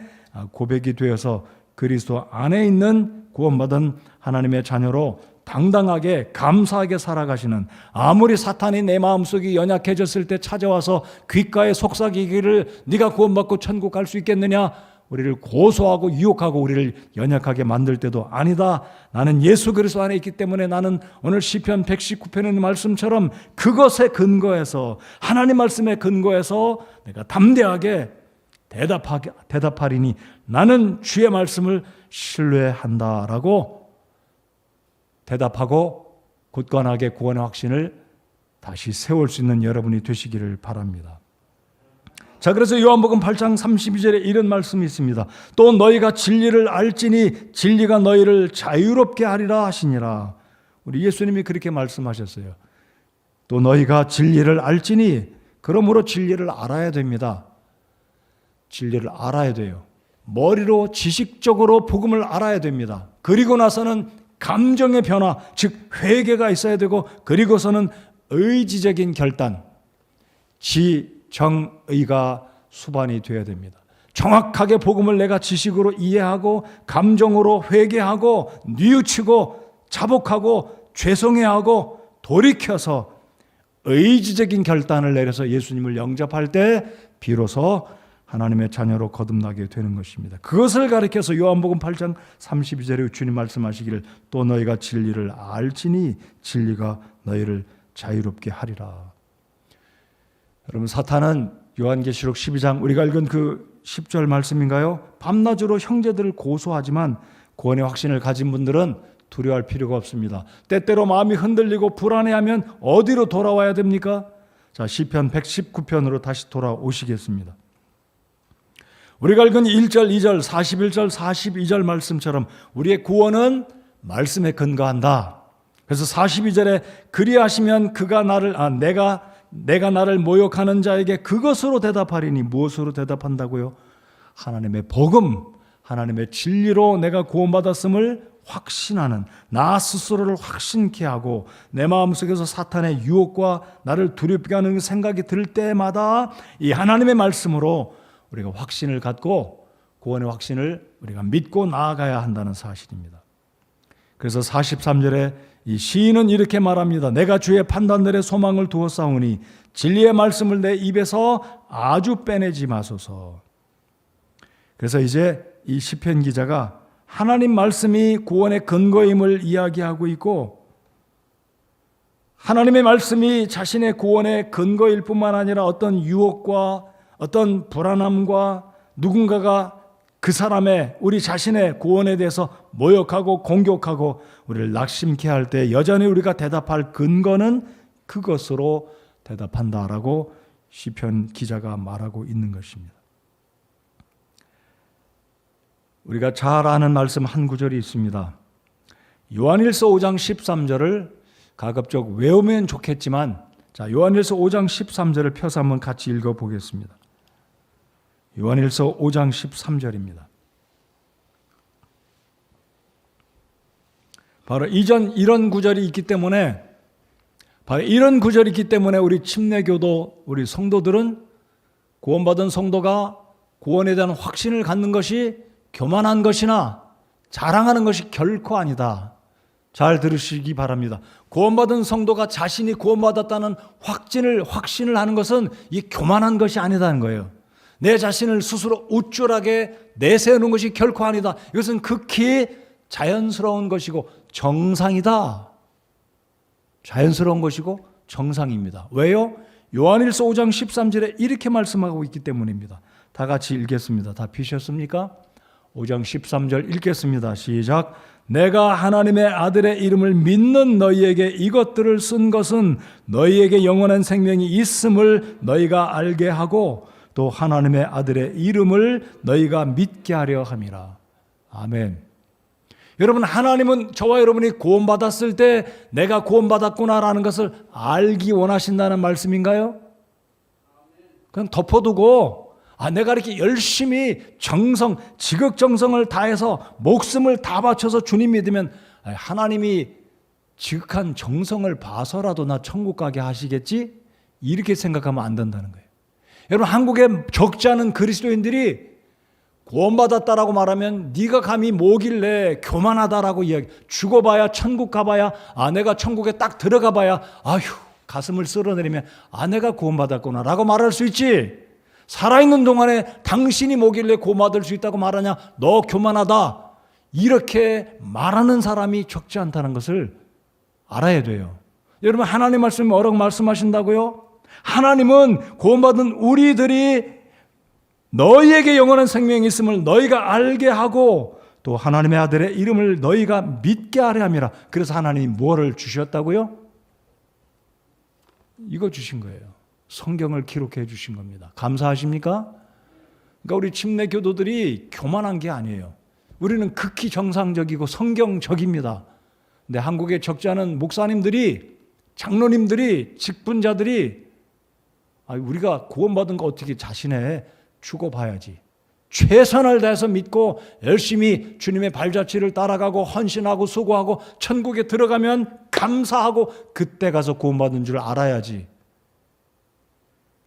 Speaker 1: 고백이 되어서 그리스도 안에 있는 구원받은 하나님의 자녀로 당당하게 감사하게 살아가시는, 아무리 사탄이 내 마음속이 연약해졌을 때 찾아와서 귓가에 속삭이기를 네가 구원받고 천국 갈 수 있겠느냐, 우리를 고소하고 유혹하고 우리를 연약하게 만들 때도 아니다. 나는 예수 그리스도 안에 있기 때문에 나는 오늘 시편 119편의 말씀처럼 그것에 근거해서 하나님 말씀에 근거해서 내가 담대하게 대답하리니 나는 주의 말씀을 신뢰한다라고 대답하고 굳건하게 구원의 확신을 다시 세울 수 있는 여러분이 되시기를 바랍니다. 자, 그래서 요한복음 8장 32절에 이런 말씀이 있습니다. 또 너희가 진리를 알지니 진리가 너희를 자유롭게 하리라 하시니라. 우리 예수님이 그렇게 말씀하셨어요. 또 너희가 진리를 알지니, 그러므로 진리를 알아야 됩니다. 진리를 알아야 돼요. 머리로 지식적으로 복음을 알아야 됩니다. 그리고 나서는 감정의 변화, 즉 회개가 있어야 되고, 그리고서는 의지적인 결단, 지정의가 수반이 되어야 됩니다. 정확하게 복음을 내가 지식으로 이해하고 감정으로 회개하고 뉘우치고 자복하고 죄송해하고 돌이켜서 의지적인 결단을 내려서 예수님을 영접할 때 비로소 하나님의 자녀로 거듭나게 되는 것입니다. 그것을 가리켜서 요한복음 8장 32절에 주님 말씀하시기를 또 너희가 진리를 알지니 진리가 너희를 자유롭게 하리라. 여러분, 사탄은 요한계시록 12장 우리가 읽은 그 10절 말씀인가요? 밤낮으로 형제들을 고소하지만 구원의 확신을 가진 분들은 두려워할 필요가 없습니다. 때때로 마음이 흔들리고 불안해하면 어디로 돌아와야 됩니까? 자, 시편 119편으로 다시 돌아오시겠습니다. 우리가 읽은 1절, 2절, 41절, 42절 말씀처럼 우리의 구원은 말씀에 근거한다. 그래서 42절에 그리하시면 그가 나를 내가 나를 모욕하는 자에게 그것으로 대답하리니, 무엇으로 대답한다고요? 하나님의 복음, 하나님의 진리로 내가 구원받았음을 확신하는, 나 스스로를 확신케 하고 내 마음속에서 사탄의 유혹과 나를 두렵게 하는 생각이 들 때마다 이 하나님의 말씀으로 우리가 확신을 갖고 구원의 확신을 우리가 믿고 나아가야 한다는 사실입니다. 그래서 43절에 이 시인은 이렇게 말합니다. 내가 주의 판단들의 소망을 두었사오니 진리의 말씀을 내 입에서 아주 빼내지 마소서. 그래서 이제 이 시편 기자가 하나님 말씀이 구원의 근거임을 이야기하고 있고, 하나님의 말씀이 자신의 구원의 근거일 뿐만 아니라 어떤 유혹과 어떤 불안함과 누군가가 그 사람의, 우리 자신의 구원에 대해서 모욕하고 공격하고 우리를 낙심케 할 때 여전히 우리가 대답할 근거는 그것으로 대답한다라고 시편 기자가 말하고 있는 것입니다. 우리가 잘 아는 말씀 한 구절이 있습니다. 요한일서 5장 13절을 가급적 외우면 좋겠지만, 자, 요한일서 5장 13절을 펴서 한번 같이 읽어보겠습니다. 요한일서 5장 13절입니다. 바로 이런 구절이 있기 때문에, 우리 침례교도, 우리 성도들은, 구원받은 성도가 구원에 대한 확신을 갖는 것이 교만한 것이나 자랑하는 것이 결코 아니다. 잘 들으시기 바랍니다. 구원받은 성도가 자신이 구원받았다는 확신을 하는 것은 이 교만한 것이 아니다는 거예요. 내 자신을 스스로 우쭐하게 내세우는 것이 결코 아니다. 이것은 극히 자연스러운 것이고 정상이다. 자연스러운 것이고 정상입니다. 왜요? 요한일서 5장 13절에 이렇게 말씀하고 있기 때문입니다. 다 같이 읽겠습니다. 다 피셨습니까? 5장 13절 읽겠습니다. 시작. 내가 하나님의 아들의 이름을 믿는 너희에게 이것들을 쓴 것은 너희에게 영원한 생명이 있음을 너희가 알게 하고 또 하나님의 아들의 이름을 너희가 믿게 하려 함이라. 아멘. 여러분, 하나님은 저와 여러분이 구원받았을 때 내가 구원받았구나라는 것을 알기 원하신다는 말씀인가요? 그냥 덮어두고 내가 이렇게 열심히 지극정성을 다해서 목숨을 다 바쳐서 주님 믿으면 하나님이 지극한 정성을 봐서라도 나 천국 가게 하시겠지? 이렇게 생각하면 안 된다는 거예요. 여러분, 한국에 적지 않은 그리스도인들이 구원받았다라고 말하면 네가 감히 뭐길래 교만하다라고 이야기, 죽어봐야 천국 가봐야, 내가 천국에 딱 들어가봐야 가슴을 쓸어내리면 내가 구원받았구나 라고 말할 수 있지. 살아있는 동안에 당신이 뭐길래 구원받을 수 있다고 말하냐, 너 교만하다, 이렇게 말하는 사람이 적지 않다는 것을 알아야 돼요. 여러분, 하나님 말씀이 뭐라고 말씀하신다고요? 하나님은 구원받은 우리들이 너희에게 영원한 생명이 있음을 너희가 알게 하고 또 하나님의 아들의 이름을 너희가 믿게 하려 함이라. 그래서 하나님이 뭐를 주셨다고요? 이거 주신 거예요. 성경을 기록해 주신 겁니다. 감사하십니까? 그러니까 우리 침례교도들이 교만한 게 아니에요. 우리는 극히 정상적이고 성경적입니다. 근데 한국에 적지 않은 목사님들이, 장로님들이, 직분자들이 우리가 구원받은 거 어떻게 자신의 죽어봐야지, 최선을 다해서 믿고 열심히 주님의 발자취를 따라가고 헌신하고 수고하고 천국에 들어가면 감사하고 그때 가서 구원받은 줄 알아야지.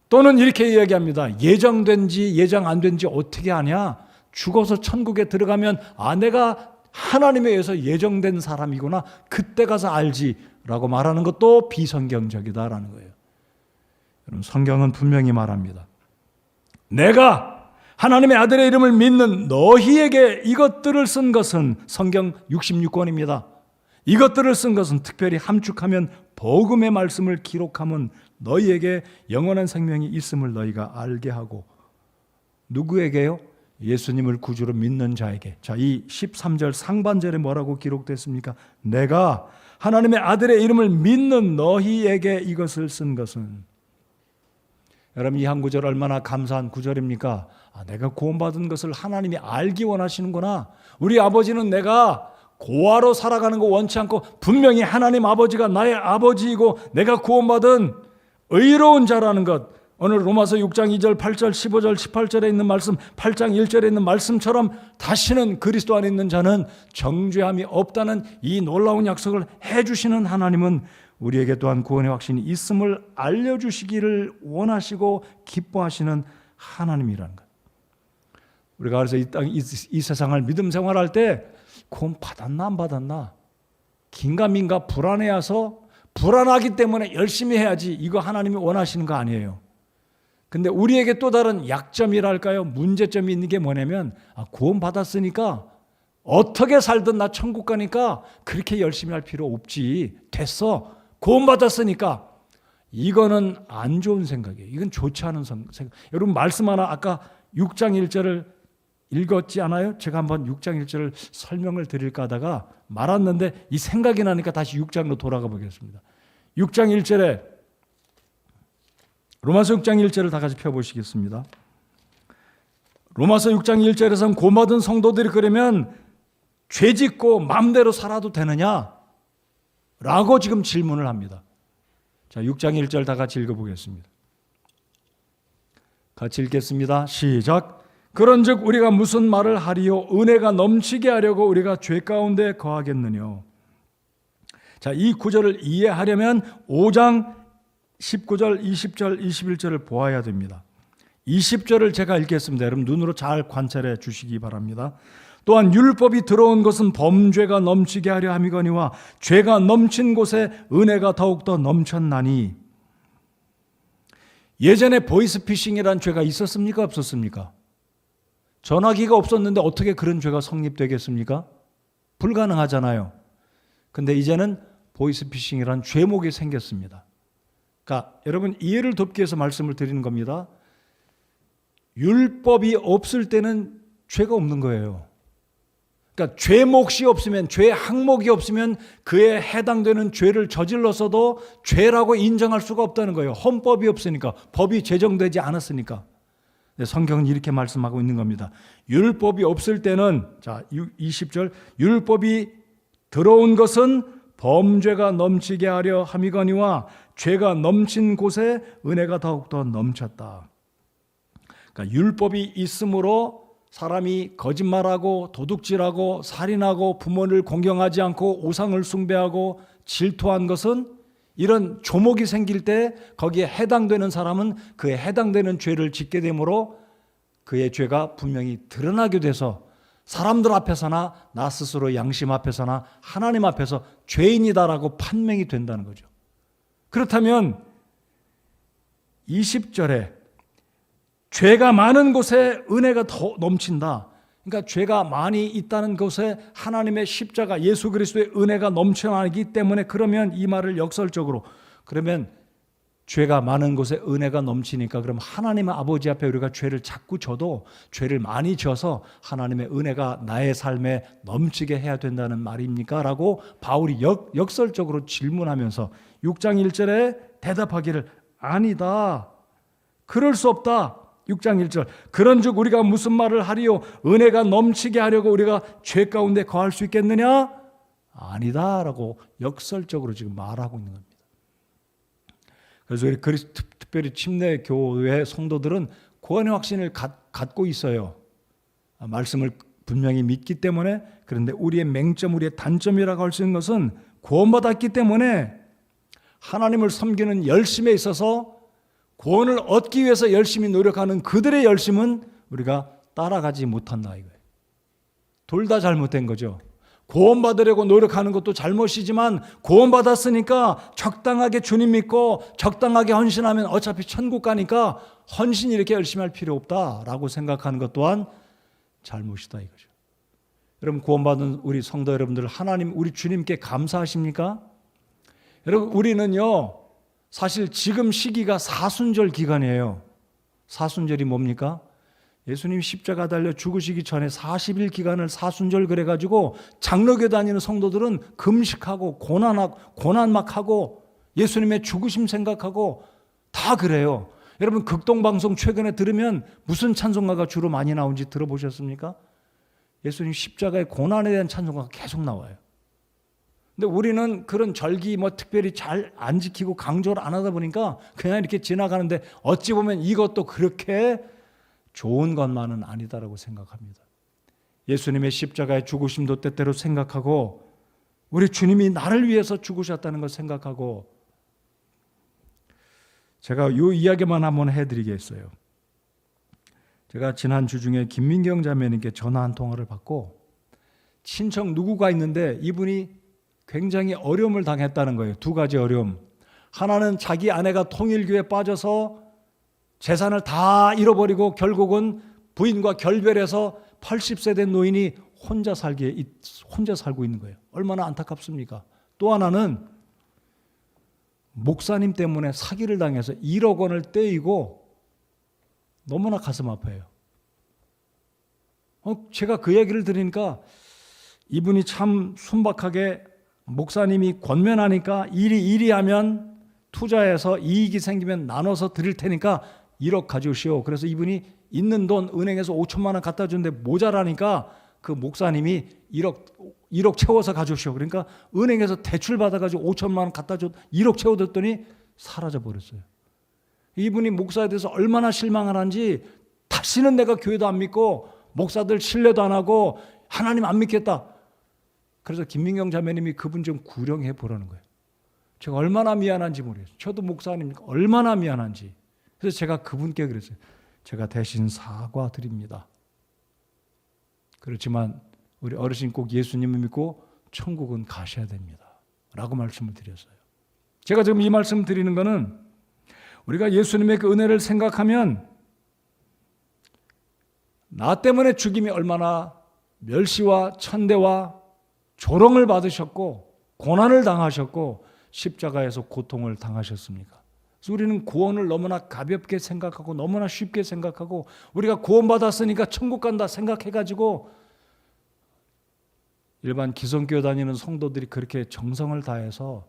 Speaker 1: 또는 이렇게 이야기합니다. 예정된지 예정 안 된지 어떻게 아냐? 죽어서 천국에 들어가면 내가 하나님에 의해서 예정된 사람이구나, 그때 가서 알지 라고 말하는 것도 비성경적이다라는 거예요. 여러분, 성경은 분명히 말합니다. 내가 하나님의 아들의 이름을 믿는 너희에게 이것들을 쓴 것은, 성경 66권입니다. 이것들을 쓴 것은, 특별히 함축하면 복음의 말씀을 기록하면 너희에게 영원한 생명이 있음을 너희가 알게 하고. 누구에게요? 예수님을 구주로 믿는 자에게. 자, 이 13절 상반절에 뭐라고 기록됐습니까? 내가 하나님의 아들의 이름을 믿는 너희에게 이것을 쓴 것은. 여러분, 이 한 구절 얼마나 감사한 구절입니까? 내가 구원받은 것을 하나님이 알기 원하시는구나. 우리 아버지는 내가 고아로 살아가는 거 원치 않고 분명히 하나님 아버지가 나의 아버지이고 내가 구원받은 의로운 자라는 것, 오늘 로마서 6장 2절, 8절, 15절, 18절에 있는 말씀, 8장 1절에 있는 말씀처럼 다시는 그리스도 안에 있는 자는 정죄함이 없다는 이 놀라운 약속을 해주시는 하나님은 우리에게 또한 구원의 확신이 있음을 알려주시기를 원하시고 기뻐하시는 하나님이라는 것. 우리가 그래서 이 세상을 믿음 생활할 때 구원 받았나 안 받았나, 긴가민가 불안해서, 불안하기 때문에 열심히 해야지, 이거 하나님이 원하시는 거 아니에요. 근데 우리에게 또 다른 약점이랄까요, 문제점이 있는 게 뭐냐면 구원 받았으니까 어떻게 살든 나 천국 가니까 그렇게 열심히 할 필요 없지. 됐어. 구원받았으니까. 이거는 안 좋은 생각이에요. 이건 좋지 않은 생각. 여러분 말씀 하나 아까 6장 1절을 읽었지 않아요? 제가 한번 6장 1절을 설명을 드릴까 하다가 말았는데 이 생각이 나니까 다시 6장으로 돌아가 보겠습니다. 6장 1절에 로마서 6장 1절을 다 같이 펴보시겠습니다. 로마서 6장 1절에서는 구원받은 성도들이 그러면 죄 짓고 마음대로 살아도 되느냐? 라고 지금 질문을 합니다. 자, 6장 1절 다 같이 읽어보겠습니다. 같이 읽겠습니다. 시작. 그런즉 우리가 무슨 말을 하리요? 은혜가 넘치게 하려고 우리가 죄 가운데 거하겠느냐? 자, 이 구절을 이해하려면 5장 19절, 20절, 21절을 보아야 됩니다. 20절을 제가 읽겠습니다. 여러분 눈으로 잘 관찰해 주시기 바랍니다. 또한 율법이 들어온 것은 범죄가 넘치게 하려 함이거니와 죄가 넘친 곳에 은혜가 더욱더 넘쳤나니. 예전에 보이스피싱이라는 죄가 있었습니까? 없었습니까? 전화기가 없었는데 어떻게 그런 죄가 성립되겠습니까? 불가능하잖아요. 근데 이제는 보이스피싱이라는 죄목이 생겼습니다. 그러니까 여러분 이해를 돕기 위해서 말씀을 드리는 겁니다. 율법이 없을 때는 죄가 없는 거예요. 그러니까 죄 몫이 없으면, 죄 항목이 없으면 그에 해당되는 죄를 저질렀어도 죄라고 인정할 수가 없다는 거예요. 헌법이 없으니까, 법이 제정되지 않았으니까. 성경은 이렇게 말씀하고 있는 겁니다. 율법이 없을 때는, 자 20절, 율법이 들어온 것은 범죄가 넘치게 하려 함이거니와 죄가 넘친 곳에 은혜가 더욱더 넘쳤다. 그러니까 율법이 있으므로 사람이 거짓말하고 도둑질하고 살인하고 부모를 공경하지 않고 우상을 숭배하고 질투한 것은 이런 조목이 생길 때 거기에 해당되는 사람은 그에 해당되는 죄를 짓게 되므로 그의 죄가 분명히 드러나게 돼서 사람들 앞에서나 나 스스로 양심 앞에서나 하나님 앞에서 죄인이다라고 판명이 된다는 거죠. 그렇다면 20절에 죄가 많은 곳에 은혜가 더 넘친다. 그러니까 죄가 많이 있다는 곳에 하나님의 십자가 예수 그리스도의 은혜가 넘쳐나기 때문에 그러면 이 말을 역설적으로 그러면 죄가 많은 곳에 은혜가 넘치니까 그럼 하나님 아버지 앞에 우리가 죄를 자꾸 져도 죄를 많이 져서 하나님의 은혜가 나의 삶에 넘치게 해야 된다는 말입니까? 라고 바울이 역설적으로 질문하면서 6장 1절에 대답하기를 아니다. 그럴 수 없다. 6장 1절 그런즉 우리가 무슨 말을 하리요? 은혜가 넘치게 하려고 우리가 죄 가운데 거할 수 있겠느냐? 아니다 라고 역설적으로 지금 말하고 있는 겁니다. 그래서 우리 특별히 침례교회 성도들은 구원의 확신을 갖고 있어요. 말씀을 분명히 믿기 때문에. 그런데 우리의 맹점, 우리의 단점이라고 할 수 있는 것은 구원받았기 때문에 하나님을 섬기는 열심에 있어서 구원을 얻기 위해서 열심히 노력하는 그들의 열심은 우리가 따라가지 못한다 이거예요. 둘 다 잘못된 거죠. 구원받으려고 노력하는 것도 잘못이지만 구원받았으니까 적당하게 주님 믿고 적당하게 헌신하면 어차피 천국 가니까 헌신 이렇게 열심히 할 필요 없다라고 생각하는 것 또한 잘못이다 이거죠. 여러분 구원받은 우리 성도 여러분들 하나님 우리 주님께 감사하십니까? 여러분 우리는요 사실 지금 시기가 사순절 기간이에요. 사순절이 뭡니까? 예수님 십자가 달려 죽으시기 전에 40일 기간을 사순절 그래가지고 장로교 다니는 성도들은 금식하고 고난 막 하고 예수님의 죽으심 생각하고 다 그래요. 여러분 극동방송 최근에 들으면 무슨 찬송가가 주로 많이 나온지 들어보셨습니까? 예수님 십자가의 고난에 대한 찬송가가 계속 나와요. 근데 우리는 그런 절기 특별히 잘 안 지키고 강조를 안 하다 보니까 그냥 이렇게 지나가는데 어찌 보면 이것도 그렇게 좋은 것만은 아니다라고 생각합니다. 예수님의 십자가의 죽으심도 때때로 생각하고 우리 주님이 나를 위해서 죽으셨다는 걸 생각하고 제가 이 이야기만 한번 해드리겠어요. 제가 지난주 중에 김민경 자매님께 전화 한 통화를 받고 친척 누구가 있는데 이분이 굉장히 어려움을 당했다는 거예요. 두 가지 어려움. 하나는 자기 아내가 통일교에 빠져서 재산을 다 잃어버리고 결국은 부인과 결별해서 80세 된 노인이 혼자 살고 있는 거예요. 얼마나 안타깝습니까? 또 하나는 목사님 때문에 사기를 당해서 1억 원을 떼이고 너무나 가슴 아파요. 제가 그 얘기를 들으니까 이분이 참 순박하게 목사님이 권면하니까 이리 하면 투자해서 이익이 생기면 나눠서 드릴 테니까 1억 가져오시오. 그래서 이분이 있는 돈 은행에서 5천만 원 갖다 주는데 모자라니까 그 목사님이 1억 채워서 가져오시오. 그러니까 은행에서 대출 받아가지고 5천만 원 갖다 줘 1억 채워뒀더니 사라져 버렸어요. 이분이 목사에 대해서 얼마나 실망하는지 다시는 내가 교회도 안 믿고 목사들 신뢰도 안 하고 하나님 안 믿겠다. 그래서 김민경 자매님이 그분 좀 구령해 보라는 거예요. 제가 얼마나 미안한지 모르겠어요. 저도 목사님이니까 얼마나 미안한지. 그래서 제가 그분께 그랬어요. 제가 대신 사과드립니다. 그렇지만 우리 어르신 꼭 예수님을 믿고 천국은 가셔야 됩니다. 라고 말씀을 드렸어요. 제가 지금 이 말씀 드리는 거는 우리가 예수님의 그 은혜를 생각하면 나 때문에 죽임이 얼마나 멸시와 천대와 조롱을 받으셨고 고난을 당하셨고 십자가에서 고통을 당하셨습니까? 그래서 우리는 구원을 너무나 가볍게 생각하고 너무나 쉽게 생각하고 우리가 구원받았으니까 천국 간다 생각해가지고 일반 기성교회 다니는 성도들이 그렇게 정성을 다해서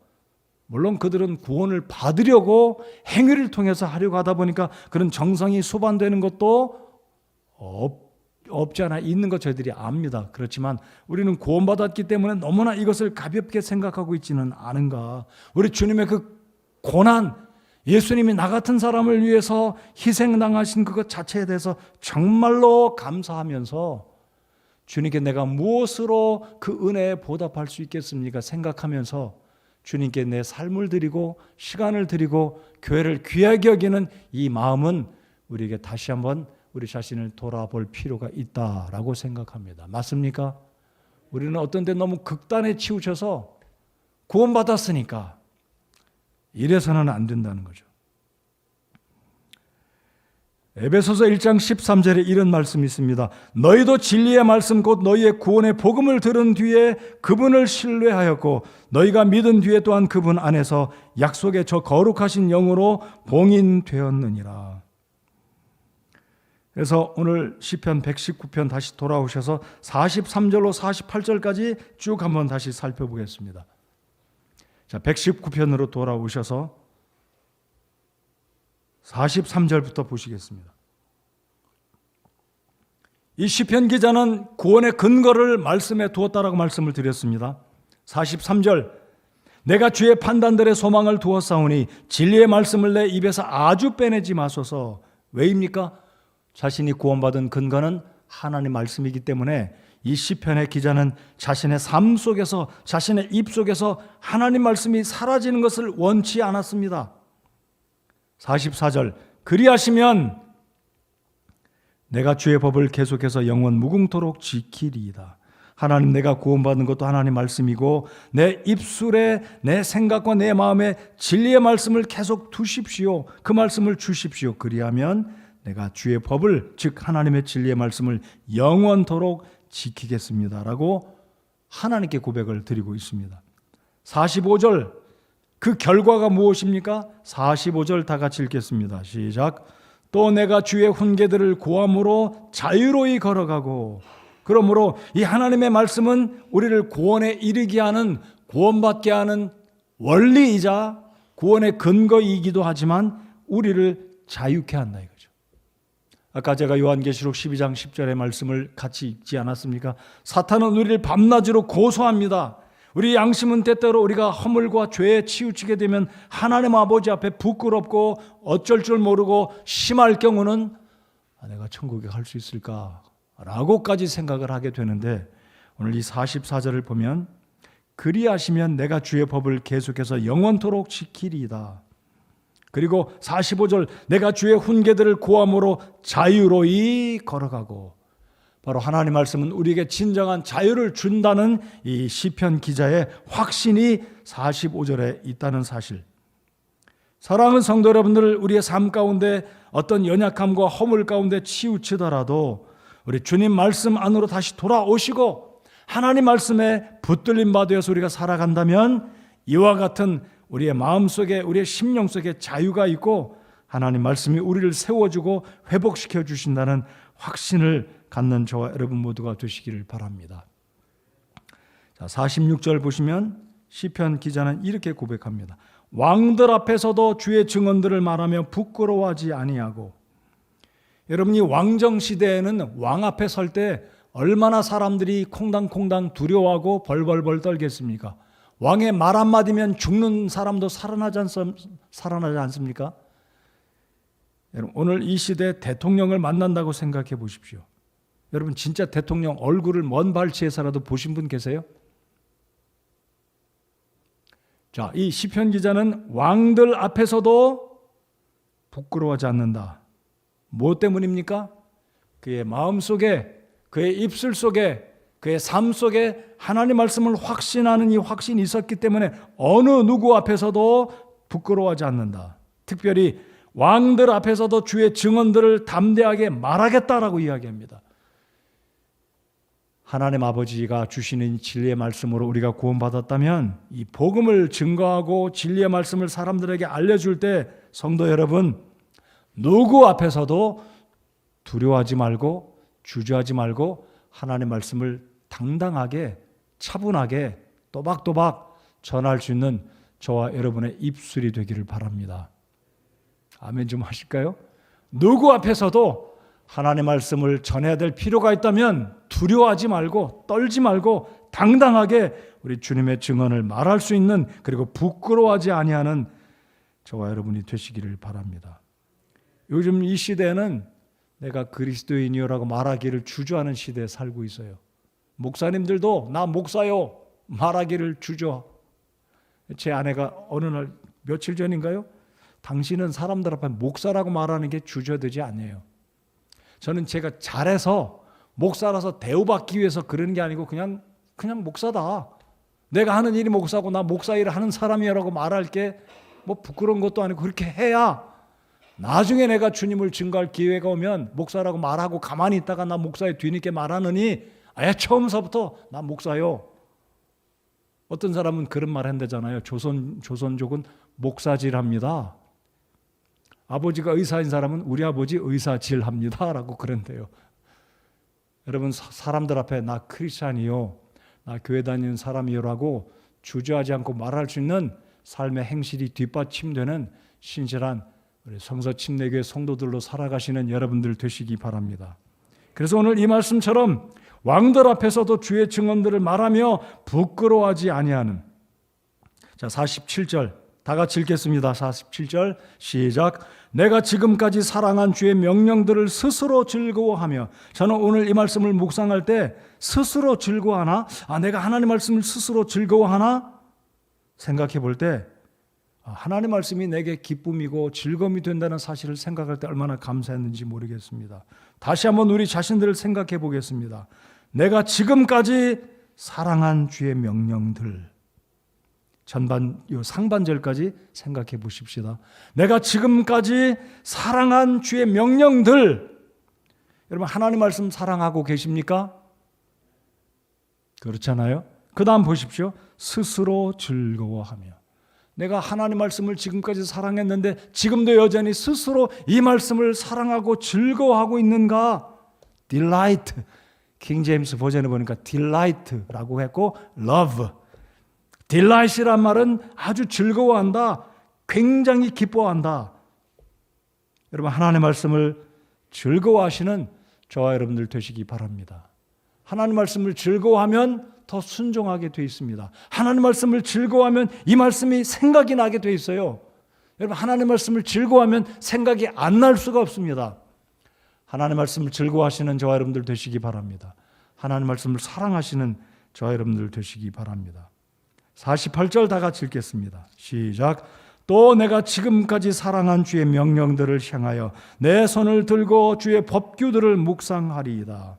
Speaker 1: 물론 그들은 구원을 받으려고 행위를 통해서 하려고 하다 보니까 그런 정성이 수반되는 것도 없지 않아 있는 것 저희들이 압니다. 그렇지만 우리는 구원받았기 때문에 너무나 이것을 가볍게 생각하고 있지는 않은가. 우리 주님의 그 고난, 예수님이 나 같은 사람을 위해서 희생당하신 그것 자체에 대해서 정말로 감사하면서 주님께 내가 무엇으로 그 은혜에 보답할 수 있겠습니까? 생각하면서 주님께 내 삶을 드리고 시간을 드리고 교회를 귀하게 여기는 이 마음은 우리에게 다시 한번 우리 자신을 돌아볼 필요가 있다라고 생각합니다. 맞습니까? 우리는 어떤 때 너무 극단에 치우쳐서 구원받았으니까 이래서는 안 된다는 거죠. 에베소서 1장 13절에 이런 말씀이 있습니다. 너희도 진리의 말씀 곧 너희의 구원의 복음을 들은 뒤에 그분을 신뢰하였고 너희가 믿은 뒤에 또한 그분 안에서 약속의 저 거룩하신 영으로 봉인되었느니라. 그래서 오늘 시편 119편 다시 돌아오셔서 43절로 48절까지 쭉 한번 다시 살펴보겠습니다. 자, 119편으로 돌아오셔서 43절부터 보시겠습니다. 이 시편 기자는 구원의 근거를 말씀에 두었다라고 말씀을 드렸습니다. 43절 내가 주의 판단들의 소망을 두었사오니 진리의 말씀을 내 입에서 아주 빼내지 마소서. 왜입니까? 자신이 구원받은 근거는 하나님 말씀이기 때문에 이 시편의 기자는 자신의 삶 속에서 자신의 입 속에서 하나님 말씀이 사라지는 것을 원치 않았습니다. 44절 그리하시면 내가 주의 법을 계속해서 영원 무궁토록 지키리이다. 하나님 내가 구원받은 것도 하나님 말씀이고 내 입술에 내 생각과 내 마음에 진리의 말씀을 계속 두십시오. 그 말씀을 주십시오. 그리하면 내가 주의 법을 즉 하나님의 진리의 말씀을 영원토록 지키겠습니다. 라고 하나님께 고백을 드리고 있습니다. 45절 그 결과가 무엇입니까? 45절 다 같이 읽겠습니다. 시작. 또 내가 주의 훈계들을 구함으로 자유로이 걸어가고 그러므로 이 하나님의 말씀은 우리를 구원에 이르게 하는 구원받게 하는 원리이자 구원의 근거이기도 하지만 우리를 자유케 한다 이거죠. 아까 제가 요한계시록 12장 10절의 말씀을 같이 읽지 않았습니까? 사탄은 우리를 밤낮으로 고소합니다. 우리 양심은 때때로 우리가 허물과 죄에 치우치게 되면 하나님 아버지 앞에 부끄럽고 어쩔 줄 모르고 심할 경우는 내가 천국에 갈 수 있을까? 라고까지 생각을 하게 되는데 오늘 이 44절을 보면 그리하시면 내가 주의 법을 계속해서 영원토록 지키리이다. 그리고 45절 내가 주의 훈계들을 구함으로 자유로이 걸어가고 바로 하나님 말씀은 우리에게 진정한 자유를 준다는 이 시편 기자의 확신이 45절에 있다는 사실. 사랑하는 성도 여러분들, 우리의 삶 가운데 어떤 연약함과 허물 가운데 치우치더라도 우리 주님 말씀 안으로 다시 돌아오시고 하나님 말씀에 붙들림 받아서 우리가 살아간다면 이와 같은 우리의 마음속에 우리의 심령 속에 자유가 있고 하나님 말씀이 우리를 세워주고 회복시켜 주신다는 확신을 갖는 저와 여러분 모두가 되시기를 바랍니다. 자, 46절 보시면 시편 기자는 이렇게 고백합니다. 왕들 앞에서도 주의 증언들을 말하며 부끄러워하지 아니하고. 여러분이 왕정 시대에는 왕 앞에 설 때 얼마나 사람들이 콩당콩당 두려워하고 벌벌벌 떨겠습니까? 왕의 말 한마디면 죽는 사람도 살아나지 않습니까? 여러분, 오늘 이 시대 대통령을 만난다고 생각해 보십시오. 여러분, 진짜 대통령 얼굴을 먼 발치에서라도 보신 분 계세요? 자, 이 시편 기자는 왕들 앞에서도 부끄러워하지 않는다. 뭐 때문입니까? 그의 마음 속에, 그의 입술 속에, 그의 삶 속에 하나님 말씀을 확신하는 이 확신이 있었기 때문에 어느 누구 앞에서도 부끄러워하지 않는다. 특별히 왕들 앞에서도 주의 증언들을 담대하게 말하겠다라고 이야기합니다. 하나님 아버지가 주시는 진리의 말씀으로 우리가 구원받았다면 이 복음을 증거하고 진리의 말씀을 사람들에게 알려줄 때 성도 여러분, 누구 앞에서도 두려워하지 말고 주저하지 말고 하나님 말씀을 당당하게 차분하게 또박또박 전할 수 있는 저와 여러분의 입술이 되기를 바랍니다. 아멘 좀 하실까요? 누구 앞에서도 하나님의 말씀을 전해야 될 필요가 있다면 두려워하지 말고 떨지 말고 당당하게 우리 주님의 증언을 말할 수 있는, 그리고 부끄러워하지 아니하는 저와 여러분이 되시기를 바랍니다. 요즘 이 시대에는 내가 그리스도인이요라고 말하기를 주저하는 시대에 살고 있어요. 목사님들도 나 목사요 말하기를 주저. 제 아내가 어느 날 며칠 전인가요? 당신은 사람들 앞에 목사라고 말하는 게 주저되지 않아요. 저는 제가 잘해서 목사라서 대우받기 위해서 그러는 게 아니고 그냥 목사다. 내가 하는 일이 목사고 나 목사 일을 하는 사람이라고 말할 게 뭐 부끄러운 것도 아니고 그렇게 해야 나중에 내가 주님을 증거할 기회가 오면 목사라고 말하고 가만히 있다가 나 목사에 뒤늦게 말하느니 아예 처음서부터 나 목사요. 어떤 사람은 그런 말 한다잖아요. 조선족은 목사질합니다. 아버지가 의사인 사람은 우리 아버지 의사질합니다 라고 그런대요. 여러분, 사람들 앞에 나 크리스찬이요, 나 교회 다니는 사람이요라고 주저하지 않고 말할 수 있는 삶의 행실이 뒷받침되는 신실한 우리 성서침례교회 성도들로 살아가시는 여러분들 되시기 바랍니다. 그래서 오늘 이 말씀처럼 왕들 앞에서도 주의 증언들을 말하며 부끄러워하지 아니하는. 자, 47절 다 같이 읽겠습니다. 47절 시작. 내가 지금까지 사랑한 주의 명령들을 스스로 즐거워하며. 저는 오늘 이 말씀을 묵상할 때 스스로 즐거워하나? 내가 하나님 말씀을 스스로 즐거워하나? 생각해 볼 때 하나님 말씀이 내게 기쁨이고 즐거움이 된다는 사실을 생각할 때 얼마나 감사했는지 모르겠습니다. 다시 한번 우리 자신들을 생각해 보겠습니다. 내가 지금까지 사랑한 주의 명령들. 상반절까지 생각해 보십시다. 내가 지금까지 사랑한 주의 명령들. 여러분, 하나님 말씀 사랑하고 계십니까? 그렇잖아요. 그 다음 보십시오. 스스로 즐거워하며. 내가 하나님 말씀을 지금까지 사랑했는데 지금도 여전히 스스로 이 말씀을 사랑하고 즐거워하고 있는가? delight. 킹 제임스 버전에 보니까 delight라고 했고 love. delight이란 말은 아주 즐거워한다, 굉장히 기뻐한다. 여러분, 하나님의 말씀을 즐거워하시는 저와 여러분들 되시기 바랍니다. 하나님 말씀을 즐거워하면 더 순종하게 돼 있습니다. 하나님 말씀을 즐거워하면 이 말씀이 생각이 나게 돼 있어요. 여러분, 하나님 말씀을 즐거워하면 생각이 안 날 수가 없습니다. 하나님 말씀을 즐거워하시는 저와 여러분들 되시기 바랍니다. 하나님 말씀을 사랑하시는 저와 여러분들 되시기 바랍니다. 48절 다 같이 읽겠습니다. 시작. 또 내가 지금까지 사랑한 주의 명령들을 향하여 내 손을 들고 주의 법규들을 묵상하리이다.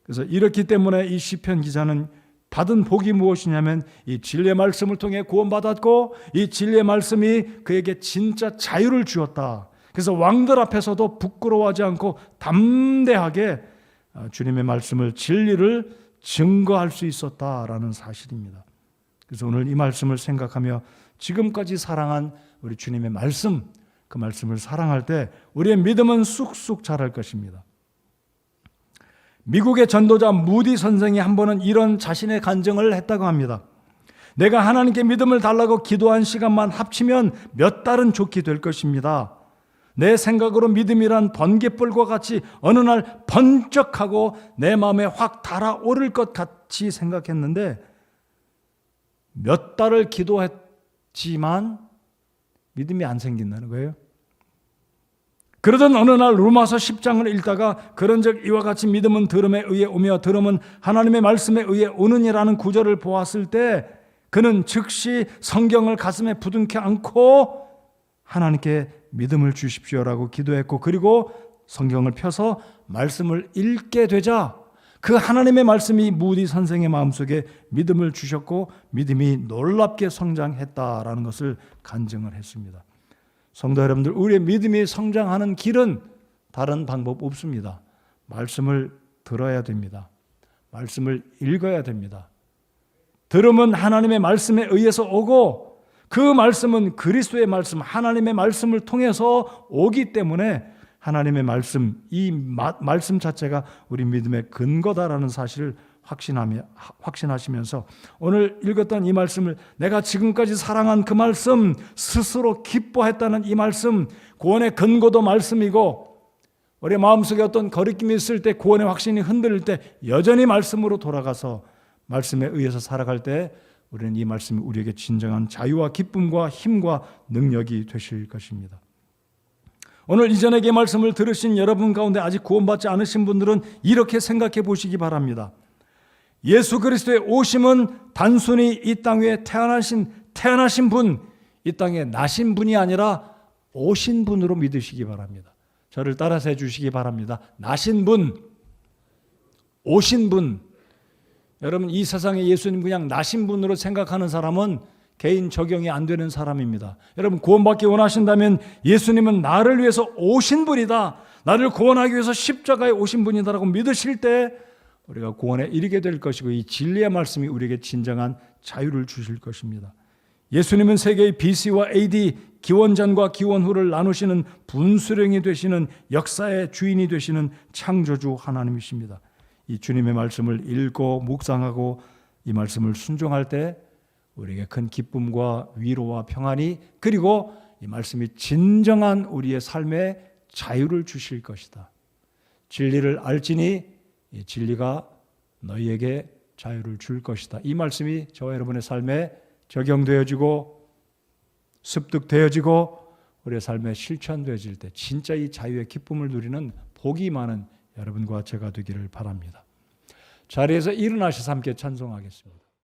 Speaker 1: 그래서 이렇기 때문에 이 시편 기자는 받은 복이 무엇이냐면 이 진리의 말씀을 통해 구원받았고 이 진리의 말씀이 그에게 진짜 자유를 주었다. 그래서 왕들 앞에서도 부끄러워하지 않고 담대하게 주님의 말씀을 진리를 증거할 수 있었다라는 사실입니다. 그래서 오늘 이 말씀을 생각하며 지금까지 사랑한 우리 주님의 말씀, 그 말씀을 사랑할 때 우리의 믿음은 쑥쑥 자랄 것입니다. 미국의 전도자 무디 선생이 한 번은 이런 자신의 간증을 했다고 합니다. 내가 하나님께 믿음을 달라고 기도한 시간만 합치면 몇 달은 좋게 될 것입니다. 내 생각으로 믿음이란 번갯불과 같이 어느 날 번쩍하고 내 마음에 확 달아오를 것 같이 생각했는데 몇 달을 기도했지만 믿음이 안 생긴다는 거예요. 그러던 어느 날 로마서 10장을 읽다가 그런즉 이와 같이 믿음은 들음에 의해 오며 들음은 하나님의 말씀에 의해 오느니라는 구절을 보았을 때 그는 즉시 성경을 가슴에 부둥켜 안고 하나님께 믿음을 주십시오라고 기도했고, 그리고 성경을 펴서 말씀을 읽게 되자 그 하나님의 말씀이 무디 선생의 마음속에 믿음을 주셨고 믿음이 놀랍게 성장했다라는 것을 간증을 했습니다. 성도 여러분들, 우리의 믿음이 성장하는 길은 다른 방법 없습니다. 말씀을 들어야 됩니다. 말씀을 읽어야 됩니다. 들음은 하나님의 말씀에 의해서 오고 그 말씀은 그리스도의 말씀, 하나님의 말씀을 통해서 오기 때문에 하나님의 말씀, 이 말씀 자체가 우리 믿음의 근거다라는 사실을 확신하시면서 오늘 읽었던 이 말씀을 내가 지금까지 사랑한 그 말씀, 스스로 기뻐했다는 이 말씀, 구원의 근거도 말씀이고 우리 마음속에 어떤 거리낌이 있을 때, 구원의 확신이 흔들릴 때 여전히 말씀으로 돌아가서 말씀에 의해서 살아갈 때 우리는 이 말씀이 우리에게 진정한 자유와 기쁨과 힘과 능력이 되실 것입니다. 오늘 이전에 이 말씀을 들으신 여러분 가운데 아직 구원받지 않으신 분들은 이렇게 생각해 보시기 바랍니다. 예수 그리스도의 오심은 단순히 이 땅 위에 태어나신 분, 이 땅에 나신 분이 아니라 오신 분으로 믿으시기 바랍니다. 저를 따라서 해주시기 바랍니다. 나신 분, 오신 분. 여러분, 이 세상에 예수님 그냥 나신 분으로 생각하는 사람은 개인 적용이 안 되는 사람입니다. 여러분, 구원받기 원하신다면 예수님은 나를 위해서 오신 분이다, 나를 구원하기 위해서 십자가에 오신 분이다라고 믿으실 때 우리가 구원에 이르게 될 것이고 이 진리의 말씀이 우리에게 진정한 자유를 주실 것입니다. 예수님은 세계의 BC와 AD, 기원 전과 기원 후를 나누시는 분수령이 되시는 역사의 주인이 되시는 창조주 하나님이십니다. 이 주님의 말씀을 읽고 묵상하고 이 말씀을 순종할 때 우리에게 큰 기쁨과 위로와 평안이, 그리고 이 말씀이 진정한 우리의 삶에 자유를 주실 것이다. 진리를 알지니 이 진리가 너희에게 자유를 줄 것이다. 이 말씀이 저와 여러분의 삶에 적용되어지고 습득되어지고 우리의 삶에 실천되어질 때 진짜 이 자유의 기쁨을 누리는 복이 많은 여러분과 제가 되기를 바랍니다. 자리에서 일어나셔서 함께 찬송하겠습니다.